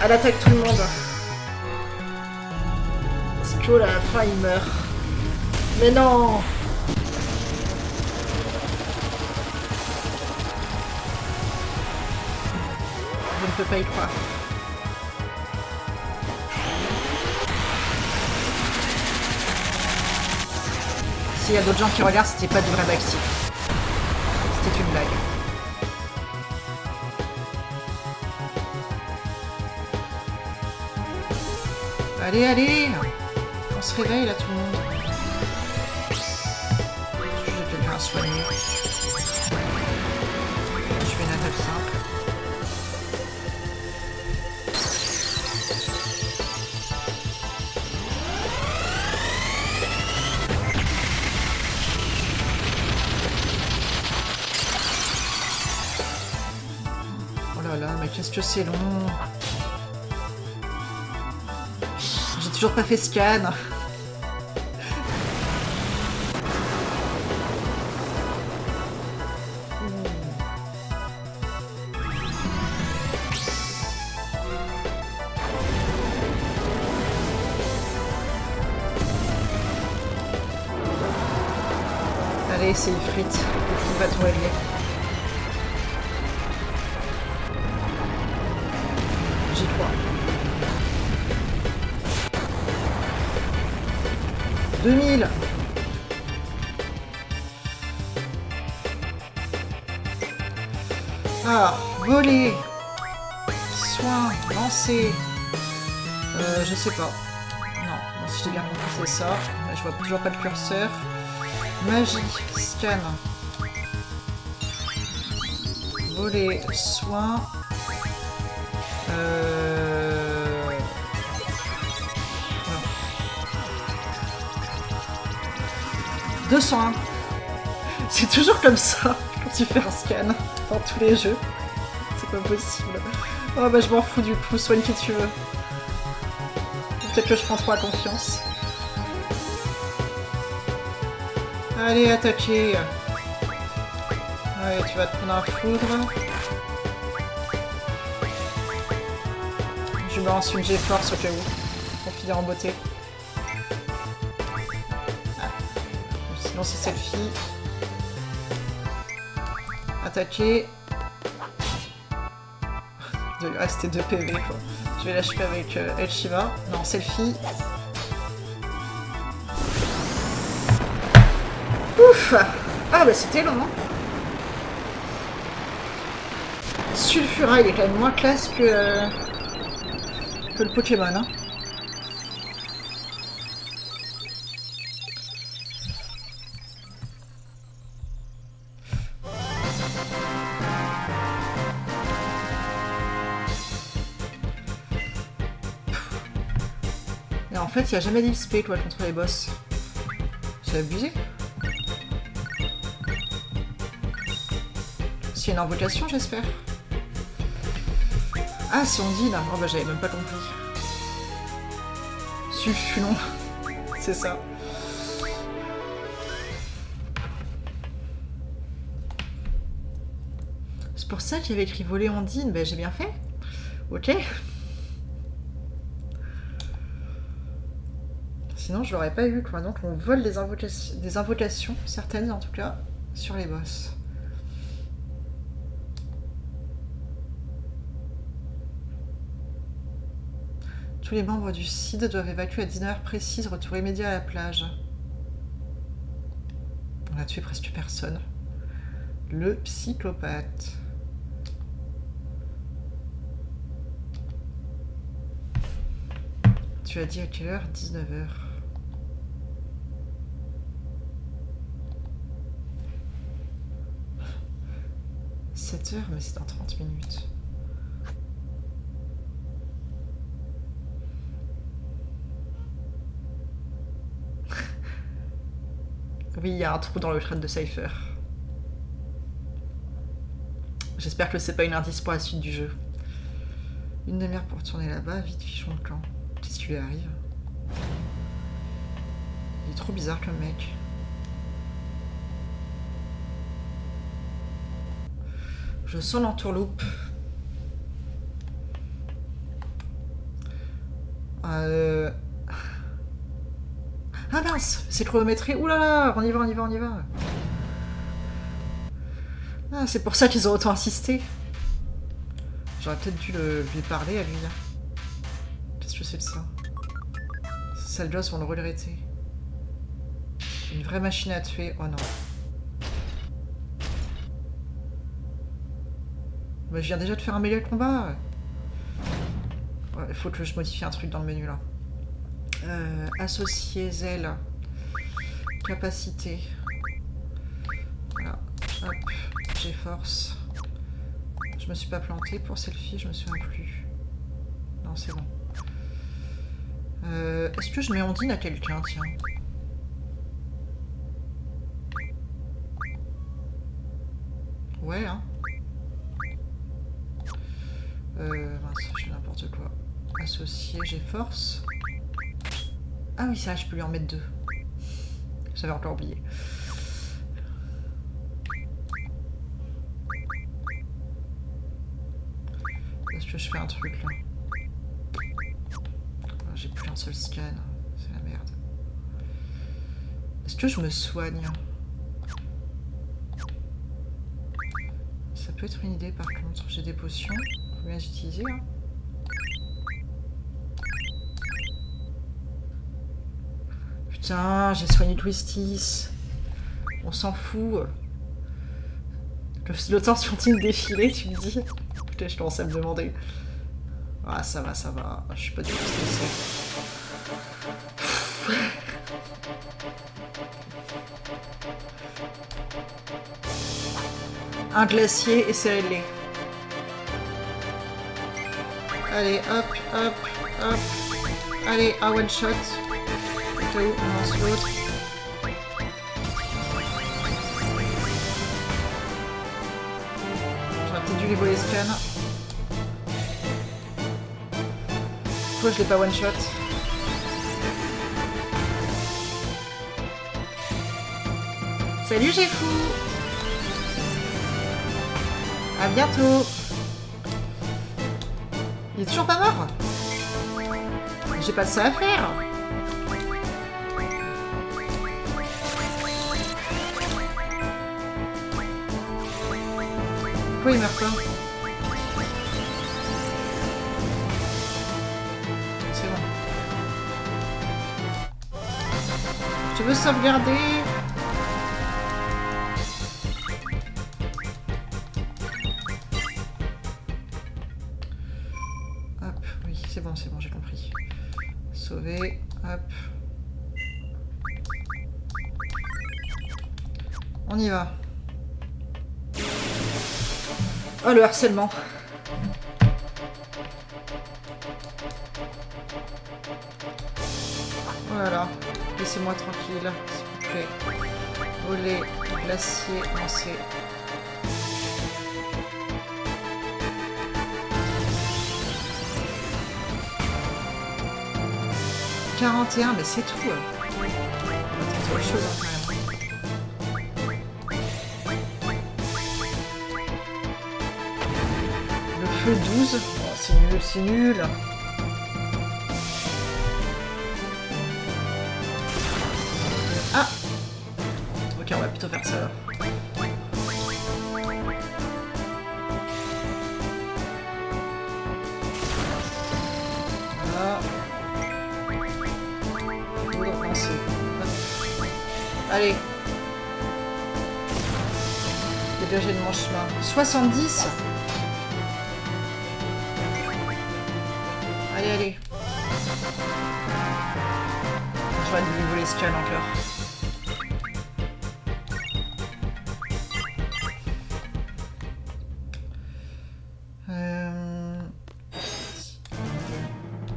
Elle attaque tout le monde. C'est chaud, à la fin il meurt. Mais non. Je ne peux pas y croire. S'il y a d'autres gens qui regardent, c'était pas du vrai backseat. C'était une blague. Allez, allez! On se réveille là tout le monde. J'ai quelqu'un à soigner. Je fais une attaque simple. Mais qu'est-ce que c'est long. J'ai toujours pas fait scan. Allez, c'est Ifrit. Ifrit va tout régler. 2000. Alors, voler. Soin, lancer. Je sais pas. Non, bon, si j'ai bien compris, c'est ça. Mais je vois toujours pas le curseur. Magie, scan. Voler, soin. 201. C'est toujours comme ça quand tu fais un scan dans tous les jeux. C'est pas possible. Oh bah je m'en fous du coup, soigne qui tu veux. Peut-être que je prends trop à confiance. Allez, attaquer. Allez, tu vas te prendre un foudre. Je balance une G-Force au cas où, pour finir en beauté. Ah. Sinon c'est selfie. Attaquer. Il lui restait 2 PV quoi. Je vais l'achever avec El Shiva. Non, selfie. Ouf. Ah bah c'était long hein. Sulfura, il est quand même moins classe que le Pokémon hein. Et en fait, il n'y a jamais d'XP quoi contre les boss. C'est abusé. C'est une invocation, j'espère. Ah, c'est Ondine. Oh bah j'avais même pas compris. Sulfulon. C'est ça. C'est pour ça qu'il y avait écrit voler Ondine. Bah j'ai bien fait. Ok. Sinon je l'aurais pas eu quoi. Donc on vole des invocations, certaines en tout cas, sur les boss. Tous les membres du CID doivent évacuer à 19h précise, retour immédiat à la plage. On a tué presque personne. Le psychopathe. Tu as dit à quelle heure? 19h. « 7h, mais c'est dans 30 minutes. Oui, il y a un trou dans le crâne de Cypher. J'espère que c'est pas une indice pour la suite du jeu. Une demi-heure pour tourner là-bas, vite fichons le camp. Qu'est-ce qui lui arrive? Il est trop bizarre comme mec. Je sens l'entourloupe. Ah mince, c'est chronométré. Ouh là là, on y va, on y va, on y va. Ah, c'est pour ça qu'ils ont autant insisté. J'aurais peut-être dû lui parler à lui. Qu'est-ce que c'est de ça? Ces sales gosses vont le regretter. Une vraie machine à tuer. Oh non. Mais je viens déjà de faire un méga combat. Ouais, il faut que je modifie un truc dans le menu là. Associer zèle. Capacité. Voilà. Hop. J'ai force. Je me suis pas plantée pour selfie, je me souviens plus. Non, c'est bon. Est-ce que je mets Ondine à quelqu'un, tiens? Ouais, hein. Mince, je fais n'importe quoi. Associé, j'ai force. Ah oui, ça, je peux lui en mettre 2. J'avais encore oublié. Est-ce que je fais un truc là? J'ai plus un seul scan. C'est la merde. Est-ce que je me soigne? Ça peut être une idée par contre. J'ai des potions. Faut bien les utiliser. Hein. Putain, j'ai soigné Twistis. On s'en fout. Le temps continue de défiler, tu me dis. Putain, je commence à me demander. Ah, ça va, ça va. Je suis pas du tout stressée. Un glacier et c'est réglé. Allez, hop, hop, hop. Allez, un one shot. On lance l'autre. J'aurais peut-être dû lui voler scan. Pourquoi je l'ai pas one shot? Salut Géfou! À bientôt! Il est toujours pas mort? J'ai pas ça à faire! Pourquoi il meurt pas? C'est bon. Je veux sauvegarder. Hop, oui, c'est bon, j'ai compris. Sauver, hop. On y va. Oh, le harcèlement. Voilà. Laissez-moi tranquille, s'il vous plaît. Voler, glacier, lancer. « 41, mais c'est tout. On va tenter autre chose, hein, quand même. Le feu 12. Oh, c'est nul, c'est nul. Ah! Ok, on va plutôt faire ça, là. Voilà. Allez. Dégagez de mon chemin. 70. Allez, allez. J'aurais dû lui voler scan encore.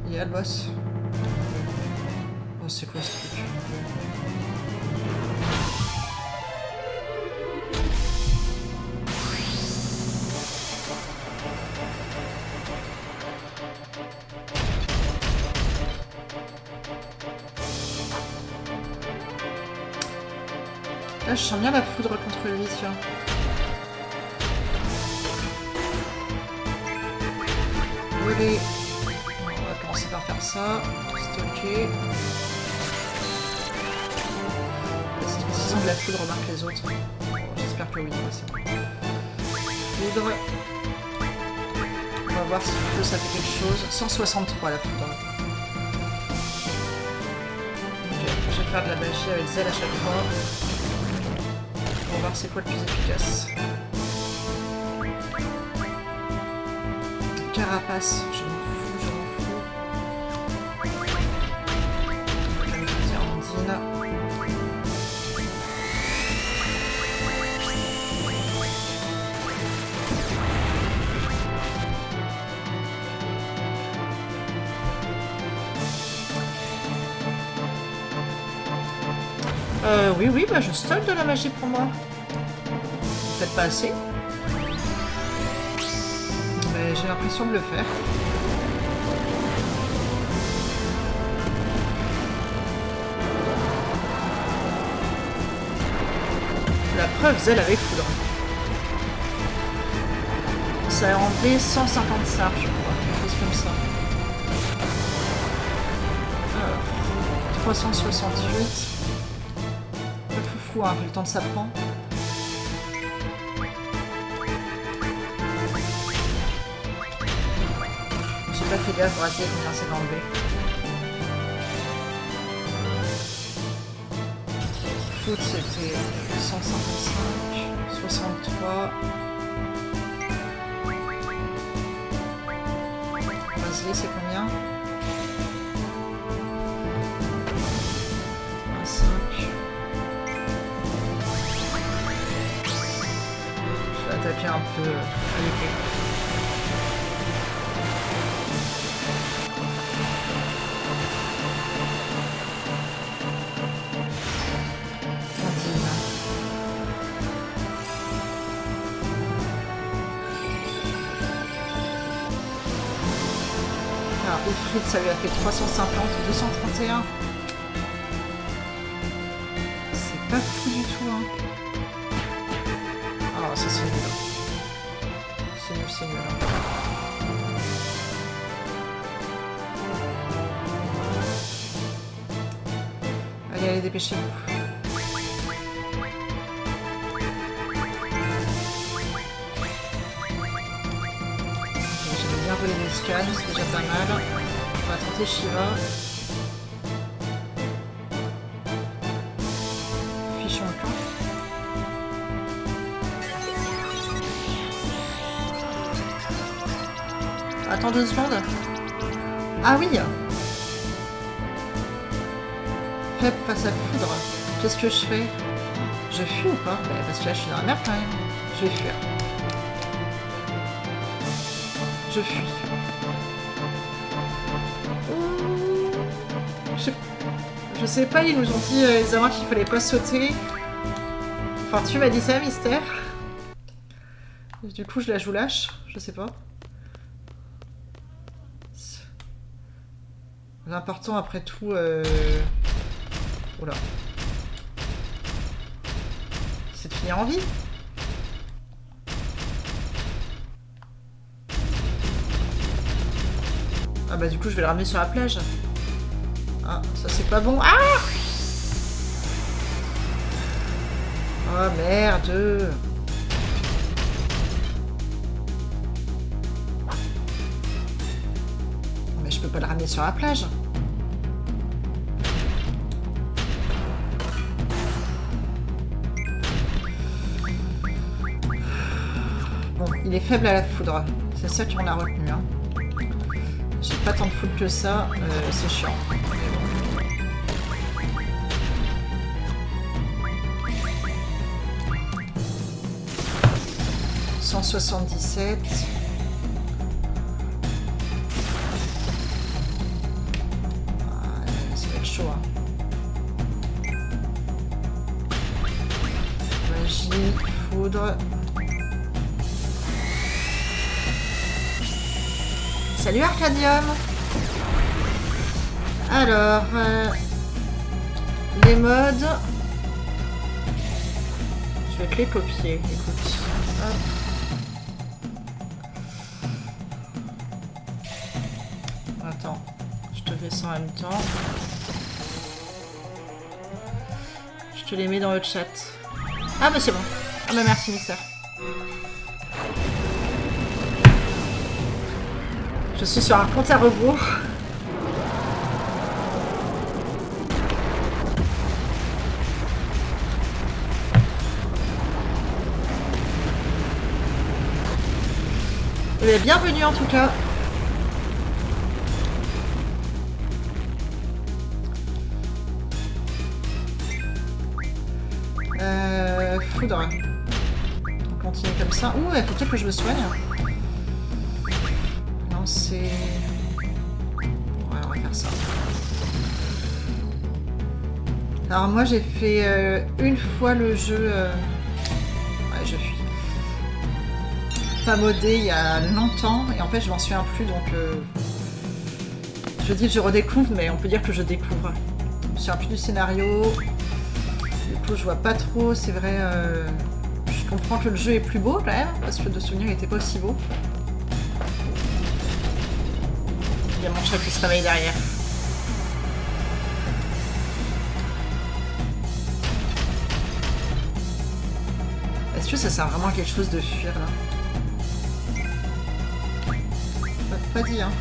Il y a le boss. Oh, c'est quoi ce truc? Là, je sens bien la foudre contre lui, tiens. Voler. On va commencer par faire ça. Stocker. Est-ce que de la foudre marque les autres? Bon, j'espère que oui, c'est bon. Foudre. On va voir si le feu ça fait quelque chose. 163 la foudre. Ok, je vais faire de la magie avec Zell à chaque fois. On va voir c'est quoi le plus efficace. Carapace, je m'en fous, je m'en fous. Je vais mettre Ondine. Oui, bah je stock de la magie pour moi. Peut-être pas assez. Mais j'ai l'impression de le faire. La preuve, Zell avec foudre. Ça a enlevé 150 sards, je crois. Quelque chose comme ça. Alors, 368. Hein, vu le temps que ça prend. J'ai pas fait gaffe pour essayer combien c'est d'enlever. foot, c'était 155, 63. Vas-y, c'est combien? 25. Je vais attaquer un peu à l'épée. Wilfried, ça lui a fait 350, 231. C'est pas fou du tout, hein. Ah, ça c'est nul. C'est nul, c'est nul. Allez, allez, dépêchez-vous. J'avais bien volé mes scans, c'est déjà pas mal. On va tenter Shiva. Fichons le camp. Attends 2 secondes. Ah oui. Faible face à foudre. Qu'est-ce que je fais? Je fuis ou pas? Parce que là je suis dans la merde quand même. Je vais fuir. Je fuis. Je sais pas, ils nous ont dit les amants qu'il fallait pas sauter. Enfin, tu m'as dit ça, Mystère. Du coup, je la joue lâche. Je sais pas. L'important après tout. Oula. C'est de finir en vie. Ah bah du coup je vais le ramener sur la plage. Ah, ça c'est pas bon. Ah! Oh merde. Mais je peux pas le ramener sur la plage. Bon, il est faible à la foudre. C'est ça qu'on a retenu, hein. J'ai pas tant de foudre que ça, c'est chiant. 177. Ça va être chaud, hein. Magie, foudre. Salut Arcadium. Alors, les modes, je vais te les copier, écoute. Hop. Attends, je te fais ça en même temps. Je te les mets dans le chat. Ah bah c'est bon. Ah bah merci Mystère. Je suis sur un compte à rebours. Et bienvenue en tout cas. Foudre. On continue comme ça. Ouh, il faut peut-être que je me soigne. Non, c'est... Ouais, on va faire ça. Alors moi, j'ai fait une fois le jeu... Ouais, je fuis. Pas modé il y a longtemps. Et en fait, je m'en souviens plus, donc... Je dis que je redécouvre, mais on peut dire que je découvre. Je me souviens plus du scénario. Du coup, je vois pas trop, c'est vrai... Je comprends que le jeu est plus beau quand même, parce que de souvenir il était pas aussi beau. Il y a mon chat qui se réveille derrière. Est-ce que ça sert vraiment à quelque chose de fuir là? Pas dit, hein.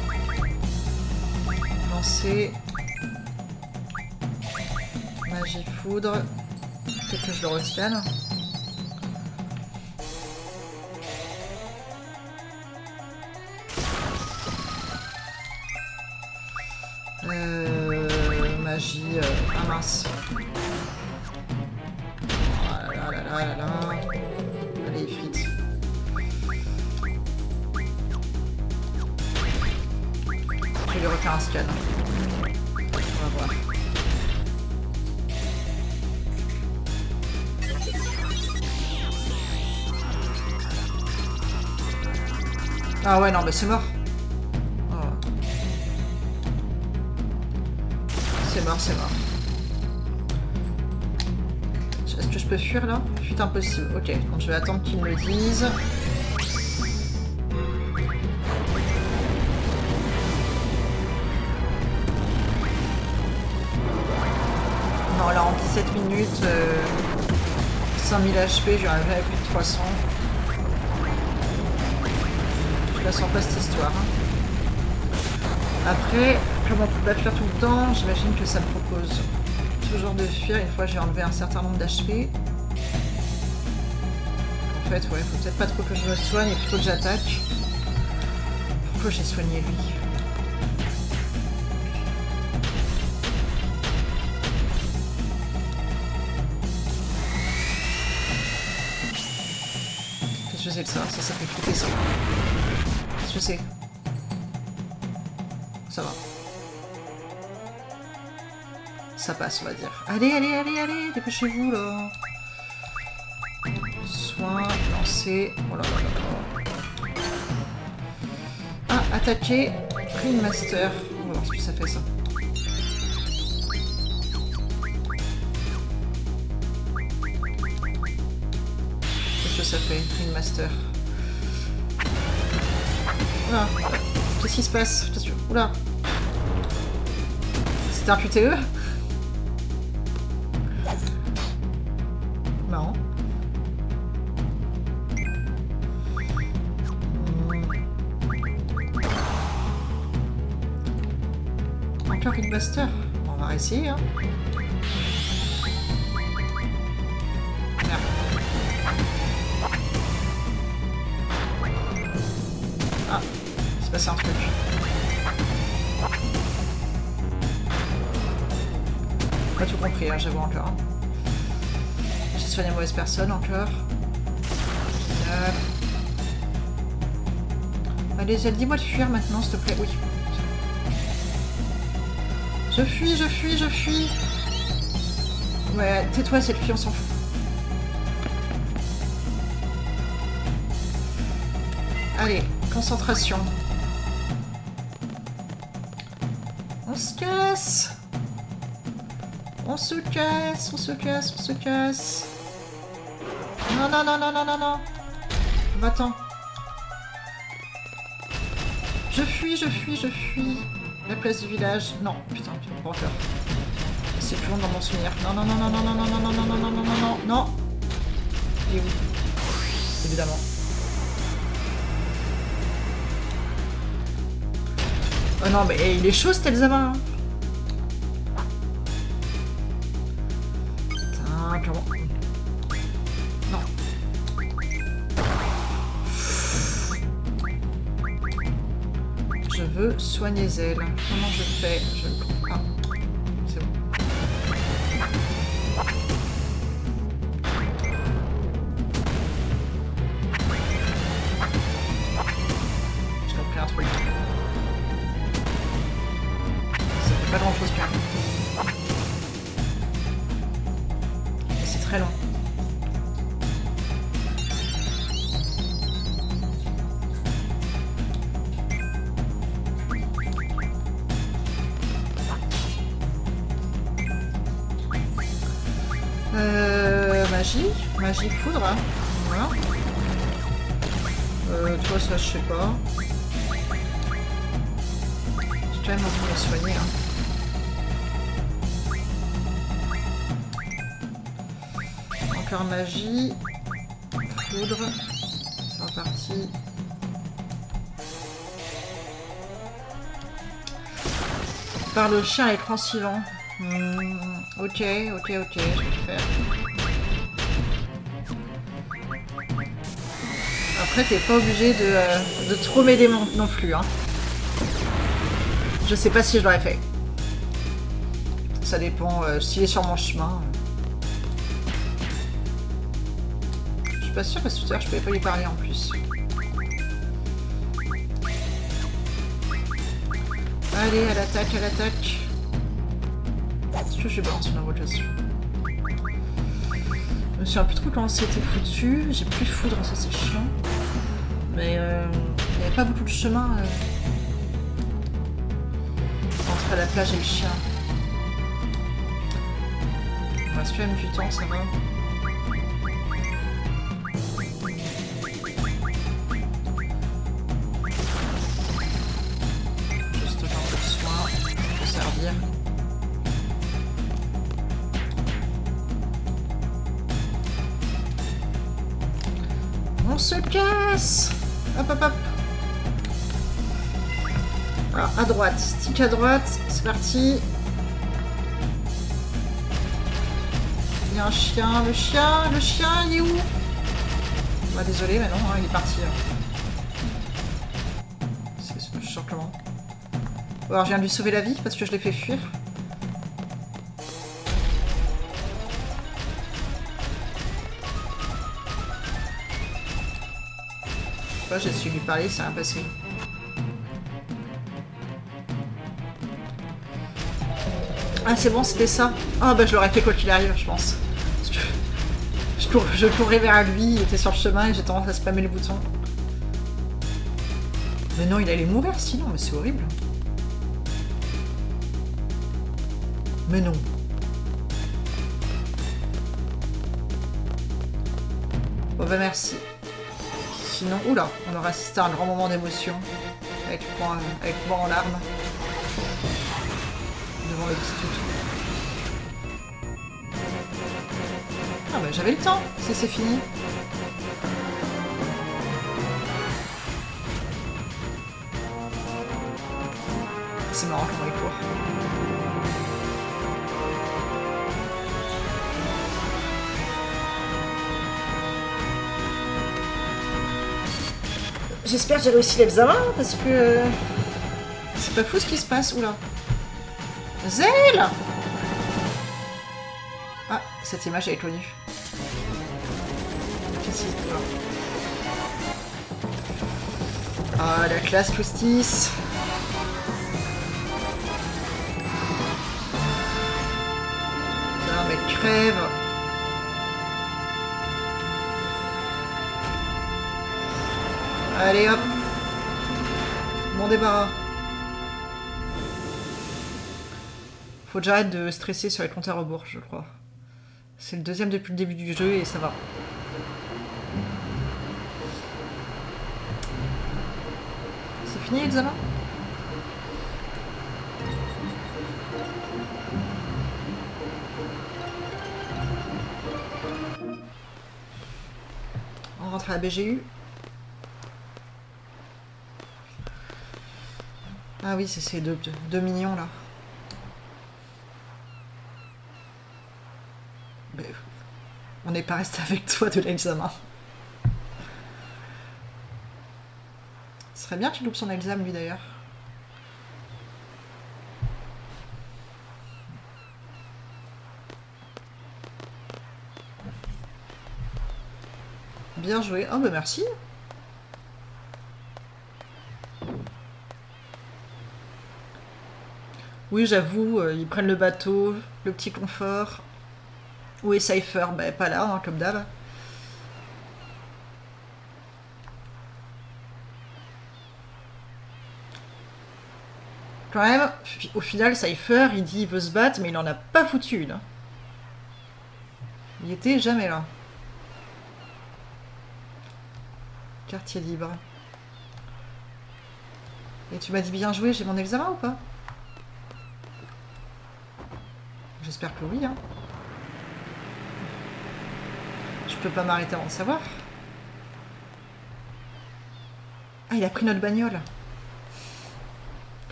Lancer. Magie foudre. Peut-être que je le rescanne. Magie. Ah mince. Oh là là là là là. Allez, frites. Je vais lui refaire un scan. On va voir. Ah ouais, non, mais c'est mort. Oh. C'est mort, c'est mort. Est-ce que je peux fuir là? Fuite impossible. Ok, donc je vais attendre qu'ils me le disent. Non, là en 17 minutes, 5000 HP, j'en avais plus de 300. Je la sens pas cette histoire. Après, comme on peut pas fuir tout le temps, j'imagine que ça me propose toujours de fuir une fois que j'ai enlevé un certain nombre d'HP. En fait, ouais, faut peut-être pas trop que je me soigne et plutôt que j'attaque. Pourquoi j'ai soigné lui? Qu'est-ce que c'est que ça? Ça fait flipper ça. Qu'est-ce que c'est? Ça va. Ça passe, on va dire. Allez, allez, allez, allez, dépêchez-vous là. Soin, lancer. Oh là là là là. Ah, attaquer. Ring Master. On va voir ce que ça fait ça. Qu'est-ce que ça fait, Ring Master? Oula. Qu'est-ce qui se passe? Oula. C'était un QTE? Non. Encore une Buster. On va essayer, hein. Merde. Ah, il s'est passé un truc. Pas tout compris, hein, j'avoue encore. J'ai soigné la mauvaise personne encore. Allez, Zelle, dis-moi de fuir maintenant, s'il te plaît. Oui. Je fuis, je fuis, je fuis. Ouais, tais-toi, cette fille, on s'en fout. Allez, concentration. On se casse. On se casse, on se casse, on se casse. Non, non, non, non, non, non, non. Va-t'en. Je fuis, je fuis, je fuis. La place du village. Non, putain, pas encore. C'est plus long dans mon souvenir. Non, non, non, non, non, non, non, non, non, non, non, non, non, non, non, non. Et oui. Évidemment. Oh non, mais il est chaud cet examen. Putain, comment... Non. Je veux soigner Zelle. Comment je fais? Je ne comprends pas. C'est bon. J'ai compris un truc. Ça fait pas grand chose bien. Mais c'est très long. Magie, magie foudre, hein. Voilà. Toi ça je sais pas. J'ai quand même envie de me soigner, hein. Encore magie, foudre, c'est reparti. Par le chien à l'écran suivant. Ok, ok, ok, je vais le faire. Après, t'es pas obligé de trop m'aider non plus. Hein. Je sais pas si je l'aurais fait. Ça dépend s'il est sur mon chemin. Je suis pas sûre parce que tout à l'heure je pouvais pas lui parler en plus. Allez, à l'attaque, à l'attaque. Est-ce que je vais balancer une invocation? Je me souviens plus trop comment c'était foutu. J'ai plus foudre, ça c'est chiant. Mais il n'y avait pas beaucoup de chemin entre la plage et le chien. On reste quand même du temps, ça va. Juste un peu de soin, ça peut servir. On se casse! Hop hop hop! Alors, à droite, stick à droite, c'est parti! Il y a un chien, le chien, il est où? Bah désolé, mais non, hein, il est parti. C'est simplement. Bon, alors je viens de lui sauver la vie parce que je l'ai fait fuir. J'ai su lui parler, ça a passé. Ah c'est bon, c'était ça. Ah bah je l'aurais fait quoi qu'il arrive, je pense. Parce que je courais vers lui, il était sur le chemin et j'ai tendance à spammer le bouton. Mais non, il allait mourir sinon, mais c'est horrible. Mais non. Bon bah merci. Sinon, oula, on aurait assisté à un grand moment d'émotion avec moi en larmes devant le petit toutou. Ah bah j'avais le temps, si c'est fini. C'est marrant comment il court. J'espère que j'ai réussi l'examen parce que c'est pas fou ce qui se passe. Oula. Zèle! Ah, cette image elle est connue. Qu'est-ce qu'il y a? Ah, la classe Costis. Putain, mais crève. Allez hop. Mon débarras. Faut que j'arrête de stresser sur les comptes à rebours, je crois. C'est le deuxième depuis le début du jeu et ça va. C'est fini l'examen? On rentre à la BGU. Ah oui, c'est ces deux mignons là. Mais on n'est pas resté avec toi de l'examen. Ce serait bien qu'il loupe son examen lui d'ailleurs. Bien joué. Oh bah merci. Oui, j'avoue, ils prennent le bateau, le petit confort. Où est Cypher? Bah, pas là, hein, comme d'hab. Quand même, au final, Cypher, il dit qu'il veut se battre, mais il en a pas foutu une. Il était jamais là. Quartier libre. Et tu m'as dit bien joué, j'ai mon examen ou pas? J'espère que oui, hein. Je peux pas m'arrêter avant de savoir. Ah, il a pris notre bagnole.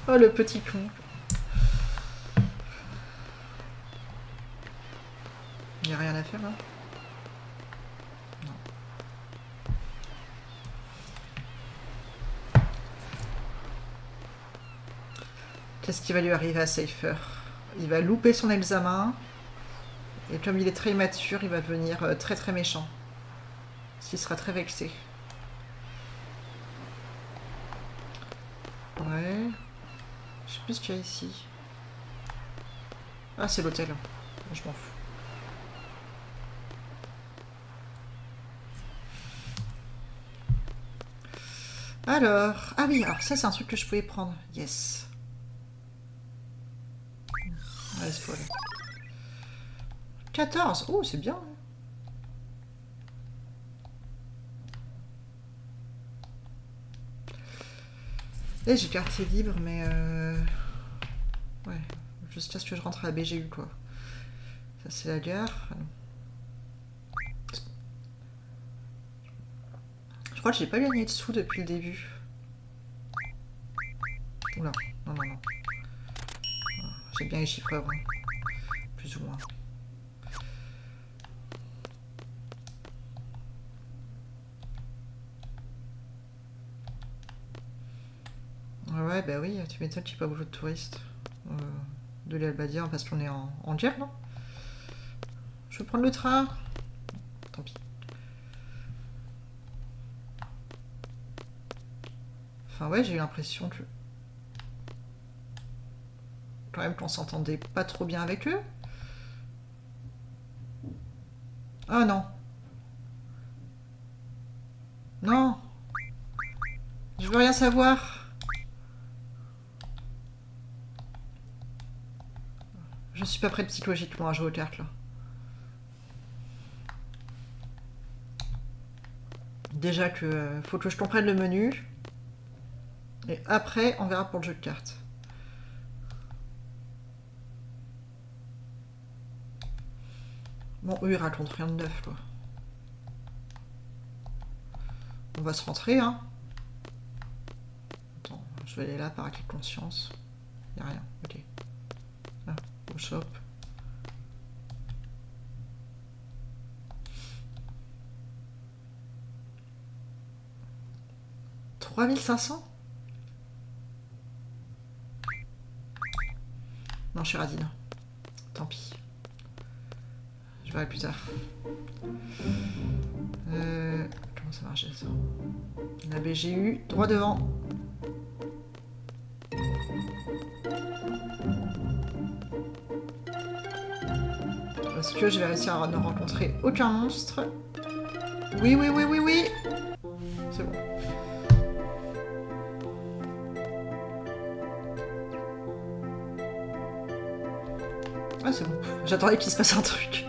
Oh, le petit con. Il n'y a rien à faire, là? Non. Qu'est-ce qui va lui arriver à Seifer? Il va louper son examen. Et comme il est très immature, il va devenir très très méchant. Il sera très vexé. Ouais. Je sais plus ce qu'il y a ici. Ah, c'est l'hôtel. Je m'en fous. Alors... Ah oui, alors ça c'est un truc que je pouvais prendre. Yes. Ouais, c'est folle. 14. Oh, c'est bien. Et j'ai quartier libre, mais... Ouais. Jusqu'à ce que je rentre à la BGU, quoi. Ça, c'est la gare. Je crois que j'ai pas gagné de sous depuis le début. Oula. Non, non, non. J'ai bien les chiffreurs. Hein. Plus ou moins. Ouais, bah oui, tu m'étonnes qu'il n'y ait pas beaucoup de touristes de l'Albadia parce qu'on est en guerre, non? Je vais prendre le train. Tant pis. Enfin ouais, j'ai eu l'impression que... Quand même qu'on s'entendait pas trop bien avec eux. Ah non. Non. Je veux rien savoir. Je suis pas prête psychologiquement à jouer aux cartes là. Déjà que faut que je comprenne le menu. Et après, on verra pour le jeu de cartes. Bon, eux, ils racontent rien de neuf, quoi. On va se rentrer, hein. Attends, je vais aller là par acquis de conscience. Y'a rien, ok. Ah, au shop. « 3500 » Non, je suis radine. Tant pis. Je verrai plus tard. Comment ça marche ça? La BGU, droit devant. Est-ce que je vais réussir à ne rencontrer aucun monstre? Oui, oui, oui, oui, oui. C'est bon. Ah, c'est bon. J'attendais qu'il se passe un truc.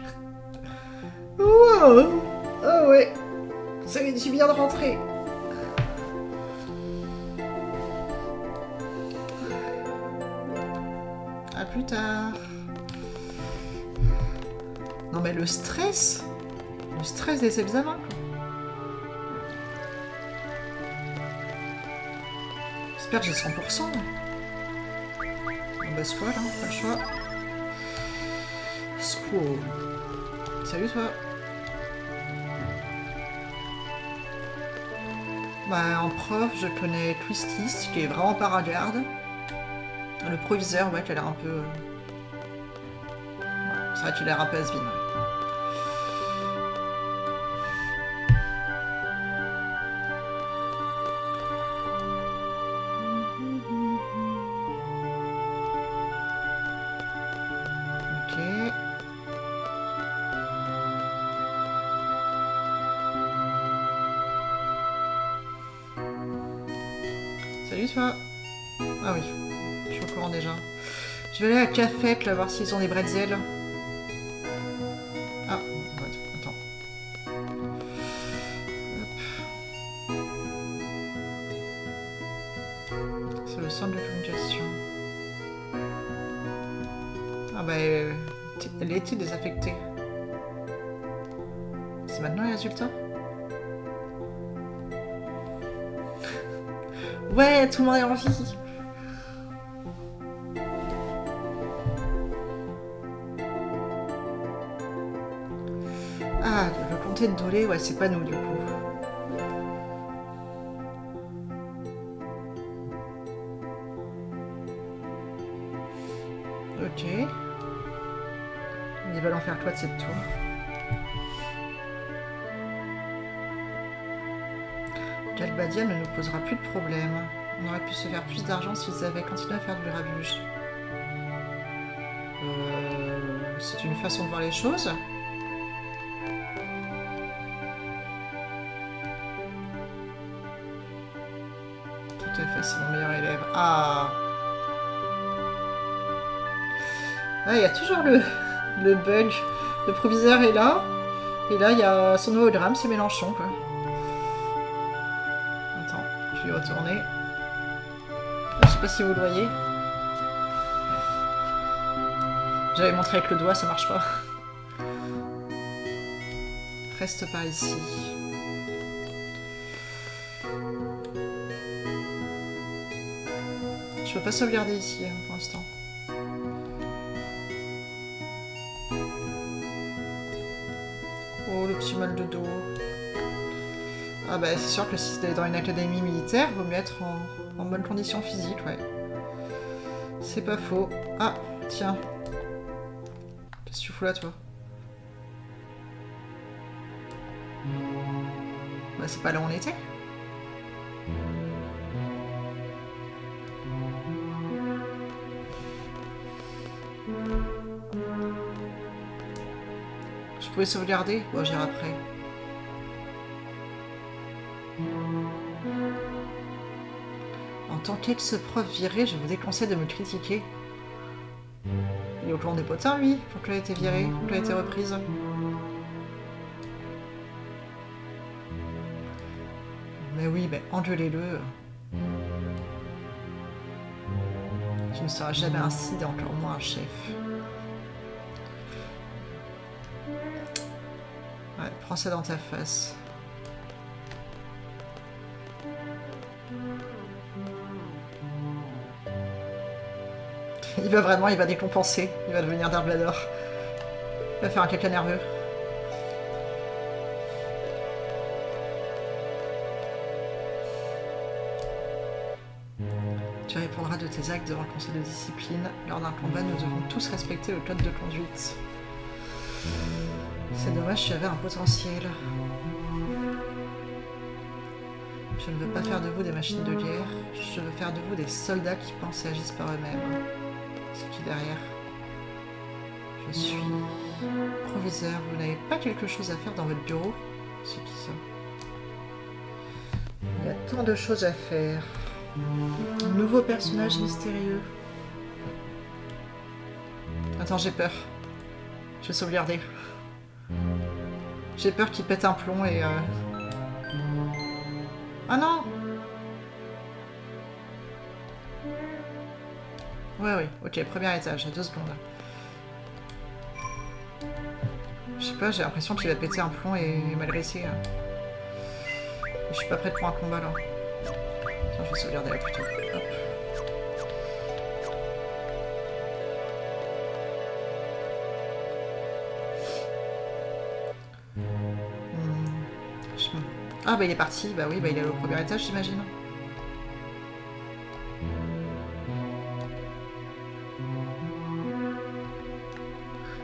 Wow. Oh ouais. Ça fait du bien de rentrer. À plus tard. Non mais le stress des examens. J'espère que j'ai 100%. On baisse quoi là, pas le choix. School. Salut toi. Bah en prof je connais Twistis qui est vraiment paragarde. Le proviseur ouais qui a l'air un peu... Ouais, c'est vrai qu'il a l'air un peu has-been. Ouais. Salut toi. Ah oui, je suis au courant déjà. Je vais aller à Cafette là voir s'ils ont des bretzels. Ah, attends. C'est le centre de communication. Ah bah elle a été désaffectée. C'est maintenant les résultats? Ouais, tout le monde est en vie. Ah, le comté de Dolé, ouais, c'est pas nous du coup. Ok. Ils veulent en faire quoi de cette tour? Galbadia ne nous posera plus de problème. On aurait pu se faire plus d'argent s'ils avaient continué à faire du grabuge. C'est une façon de voir les choses. Tout à fait, c'est mon meilleur élève. Ah! Ah, il y a toujours le bug. Le proviseur est là. Et là, il y a son hologramme, c'est Mélenchon, quoi. Attends, je vais y retourner. Je sais pas si vous le voyez. J'avais montré avec le doigt, ça marche pas. Reste par ici. Je peux pas sauvegarder ici, hein, pour l'instant. Oh, le petit mal de dos. Ah bah c'est sûr que si c'était dans une académie militaire, il vaut mieux être en bonne condition physique, ouais. C'est pas faux. Ah, tiens. Qu'est-ce que tu fous là, toi? Bah c'est pas là où on était. Je pouvais sauvegarder? Bon, j'irai après. En tant qu'ex-prof viré, je vous déconseille de me critiquer. Il est au clan des potins, lui, pour qu'elle ait été virée, pour qu'elle ait été reprise. Mais oui, mais engueulez-le. Tu ne seras jamais un cid et encore moins un chef. Ouais, prends ça dans ta face. Il va décompenser. Il va devenir Dark Vador. Il va faire un caca nerveux. Tu répondras de tes actes devant le conseil de discipline. Lors d'un combat, nous devons tous respecter le code de conduite. C'est dommage, tu avais un potentiel. Je ne veux pas faire de vous des machines de guerre. Je veux faire de vous des soldats qui pensent et agissent par eux-mêmes. C'est qui derrière? Je suis proviseur. Vous n'avez pas quelque chose à faire dans votre bureau? C'est qui ça? Il y a tant de choses à faire. Nouveau personnage mystérieux. Attends, j'ai peur. Je vais sauvegarder. J'ai peur qu'il pète un plomb et... Ah non! Ouais, ok, premier étage, à 2 secondes. Je sais pas, j'ai l'impression qu'il va péter un plomb et m'agresser. Je suis pas prête pour un combat là. Tiens, je vais sauvegarder là plutôt. Hop. Ah bah il est parti, bah oui, bah il est au premier étage j'imagine.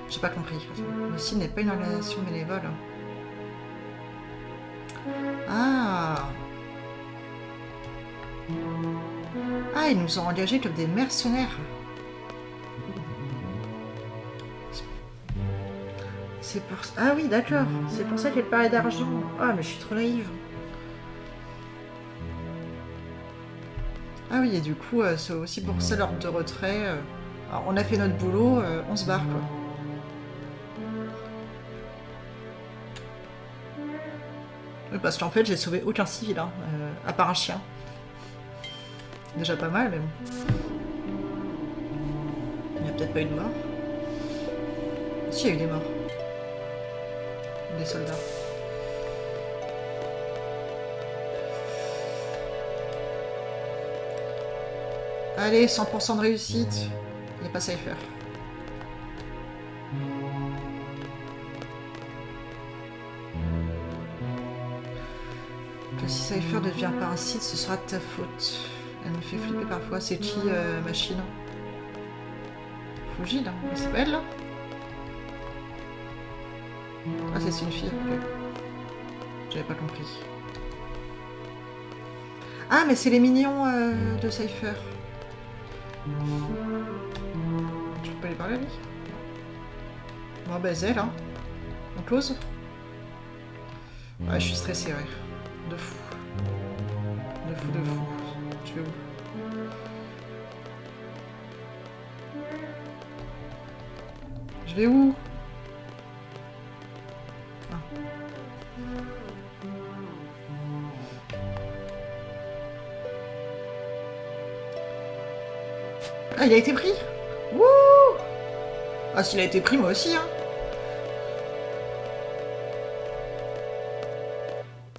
J'ai pas compris. Le CID n'est pas une organisation bénévole. Ah. Ah, ils nous ont engagés comme des mercenaires. C'est pour ça. Ah oui, d'accord. C'est pour ça qu'elle parlait d'argent. Ah, mais je suis trop naïve. Ah oui, et du coup, c'est aussi pour ça l'ordre de retrait. Alors, on a fait notre boulot, on se barre, quoi. Oui, parce qu'en fait, j'ai sauvé aucun civil, hein, à part un chien. Déjà pas mal, mais bon. Il n'y a peut-être pas eu de mort. Si, il y a eu des morts. Des soldats. Allez, 100% de réussite. Il n'y a pas Cypher. Que si Cypher ne devient pas un site, ce sera de ta faute. Elle me fait flipper parfois. C'est qui, machine? Fujin, hein. C'est pas elle, là? Ah, c'est une fille, ok. J'avais pas compris. Ah, mais c'est les mignons de Cypher. Je peux pas lui parler, lui? Bon, bah, Zelle, hein. On close? Ouais, je suis stressée, ouais. De fou. De fou, de fou. Je vais où? Je vais où? Ah. Ah, il a été pris? Wouh! Ah, s'il a été pris, moi aussi, hein.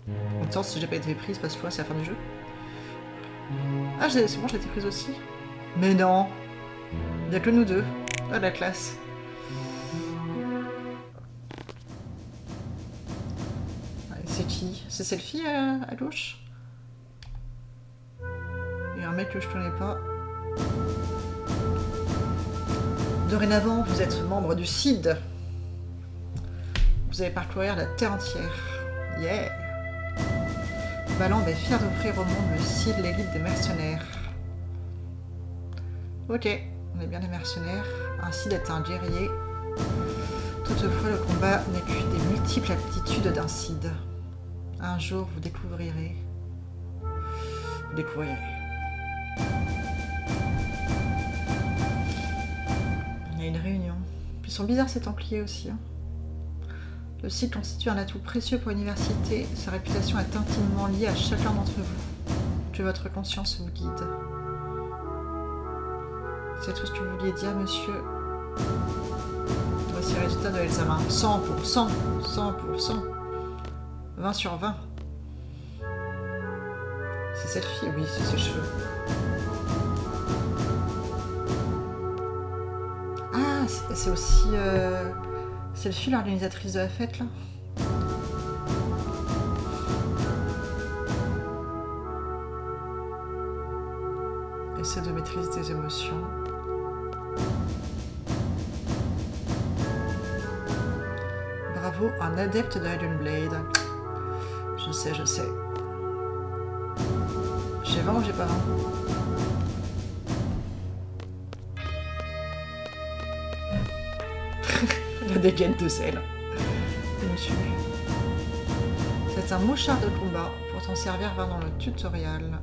En même temps, si j'ai pas été prise, parce que là, c'est la fin du jeu. Ah, c'est bon, j'ai été prise aussi. Mais non! Il n'y a que nous deux. Ah, la classe. C'est qui? C'est cette fille à gauche? Il y a un mec que je connais pas. Dorénavant, vous êtes membre du CID. Vous allez parcourir la terre entière. Yeah! Balamb est fier d'offrir au monde le CID, l'élite des mercenaires. Ok, on est bien des mercenaires. Un CID est un guerrier. Toutefois, le combat n'est qu'une des multiples aptitudes d'un CID. Un jour, vous découvrirez. Vous découvrirez. Il y a une réunion. Ils sont bizarres ces Templiers aussi. Hein. Le CID constitue un atout précieux pour l'université. Sa réputation est intimement liée à chacun d'entre vous. Que votre conscience vous guide. C'est tout ce que vous vouliez dire, monsieur. Voici le résultat de l'examen. 100%. 100%. 20 sur 20. C'est cette fille? Oui, c'est ses cheveux. Ah, c'est aussi... C'est le fille, l'organisatrice de la fête, là. Essaie de maîtriser tes émotions. Bravo, un adepte de Iron Blade. Je sais, je sais. J'ai 20 ou j'ai pas 20? La dégaine de sel. Monsieur. C'est un mouchard de combat. Pour t'en servir, va dans le tutoriel.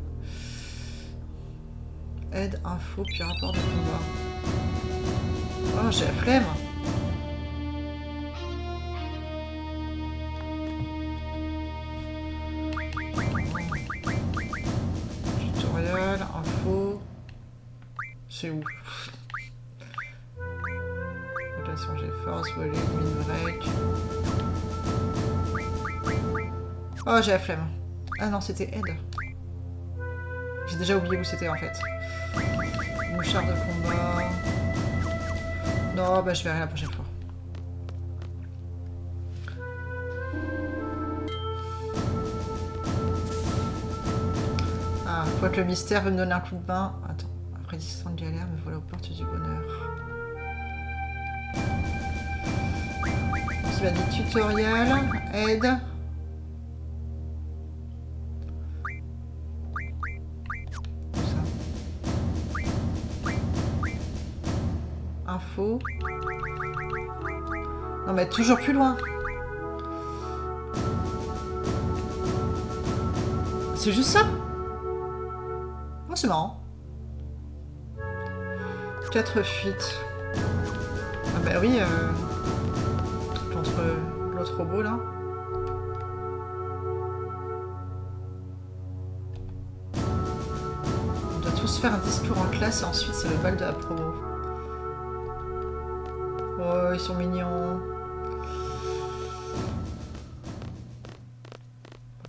Aide, info, puis rapport de combat. Oh, j'ai la flemme. Tutoriel, info. C'est où? Rotation G-Force, volume, mid-break. Oh, j'ai la flemme. Ah non, c'était aide. J'ai déjà oublié où c'était en fait. Mouchard de combat. Non, bah je verrai la prochaine fois. Ah, quoi que le mystère veut me donner un coup de main. Attends, après 10 ans de galère, me voilà aux portes du bonheur. Tu vas dire tutoriel, aide. Info. Non mais toujours plus loin. C'est juste ça? Oh, c'est marrant. 4 fuites. Ah bah oui, contre l'autre robot là. On doit tous faire un discours en classe et ensuite c'est le bal de la promo. Oh, ils sont mignons.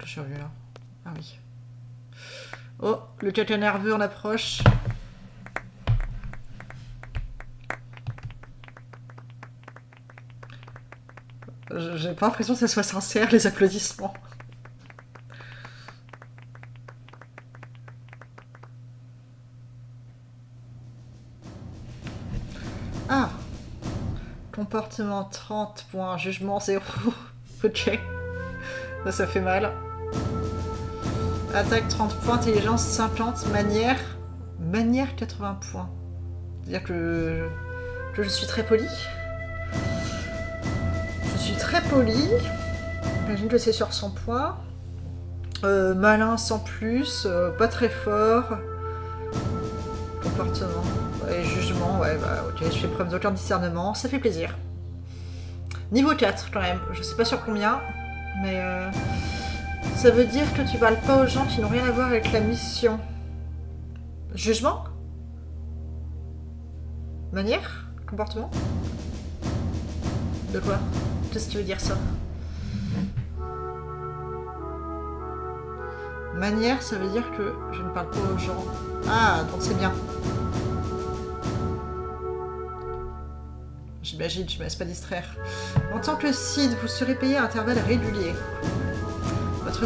Je suis revenu là. Ah oui. Oh, le caca nerveux en approche. J'ai pas l'impression que ça soit sincère, les applaudissements. Ah. Comportement 30 points, jugement 0. Ok. Ça fait mal. Attaque 30 points, intelligence 50, manière 80 points. C'est-à-dire que je suis très poli. Je suis très poli. J'imagine que c'est sur 100 points. Malin sans plus, pas très fort. Comportement. Et jugement, ouais, bah ok, je fais preuve d'aucun discernement, ça fait plaisir. Niveau 4 quand même, je sais pas sur combien, mais ça veut dire que tu parles pas aux gens qui n'ont rien à voir avec la mission. Jugement? Manière? Comportement? De quoi? Qu'est-ce que tu veux dire ça? Manière, ça veut dire que je ne parle pas aux gens. Ah, donc c'est bien. J'imagine, je me laisse pas distraire. En tant que Cid, vous serez payé à intervalles réguliers. Votre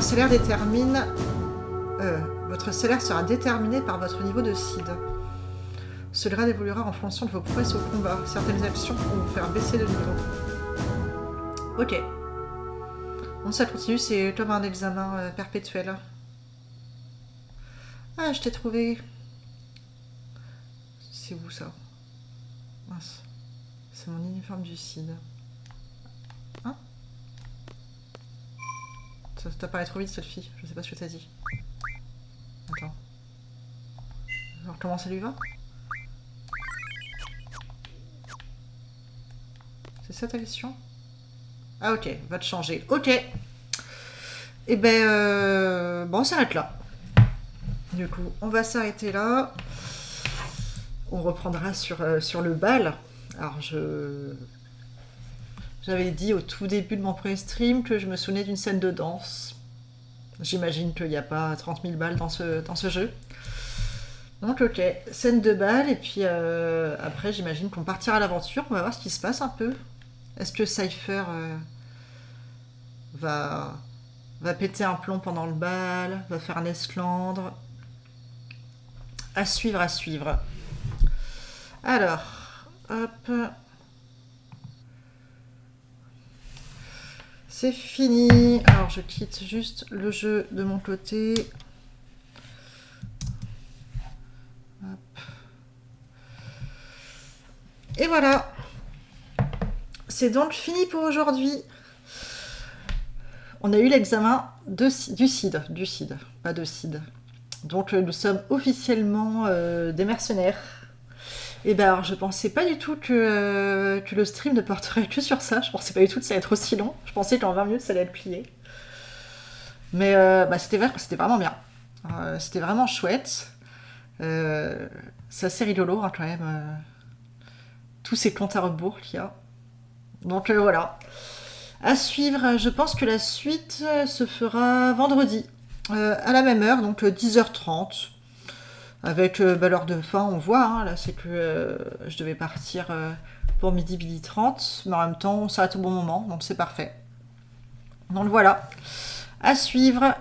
salaire sera déterminé par votre niveau de Cid. Cela évoluera en fonction de vos prouesses au combat. Certaines actions vont vous faire baisser de niveau. Ok. Bon, ça continue, c'est comme un examen perpétuel. Ah, je t'ai trouvé. C'est où ça? Mince. C'est mon uniforme du Cid. Hein? Ça t'apparaît trop vite, cette fille. Je sais pas ce que t'as dit. Attends. Alors, comment ça lui va? C'est ça ta question? Ah ok, va te changer. Ok. Et ben, bon, on s'arrête là. Du coup, on va s'arrêter là. On reprendra sur le bal. Alors, j'avais dit au tout début de mon premier stream que je me souvenais d'une scène de danse. J'imagine qu'il n'y a pas 30 000 balles dans ce jeu. Donc, ok, scène de bal. Et puis, après, j'imagine qu'on partira à l'aventure. On va voir ce qui se passe un peu. Est-ce que Cypher va péter un plomb pendant le bal? Va faire un esclandre? À suivre, à suivre. Alors, hop. C'est fini. Alors, je quitte juste le jeu de mon côté. Hop. Et voilà. C'est donc fini pour aujourd'hui. On a eu l'examen du CID, pas de CID. Donc nous sommes officiellement des mercenaires. Et ben alors je pensais pas du tout que le stream ne porterait que sur ça. Je pensais pas du tout que ça allait être aussi long. Je pensais qu'en 20 minutes ça allait être plié. Mais c'était vraiment bien. C'était vraiment chouette. C'est assez rigolo hein, quand même. Tous ces comptes à rebours qu'il y a. Donc voilà. À suivre, je pense que la suite se fera vendredi. À la même heure, donc 10h30. Avec l'heure de fin, on voit, hein, là c'est que je devais partir pour midi 30, mais en même temps on s'arrête au bon moment, donc c'est parfait. Donc voilà, à suivre.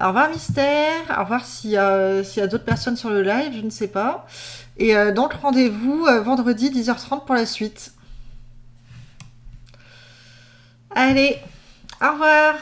Au revoir Mystère, au revoir s'il y a d'autres personnes sur le live, je ne sais pas. Et donc rendez-vous vendredi 10h30 pour la suite. Allez, au revoir.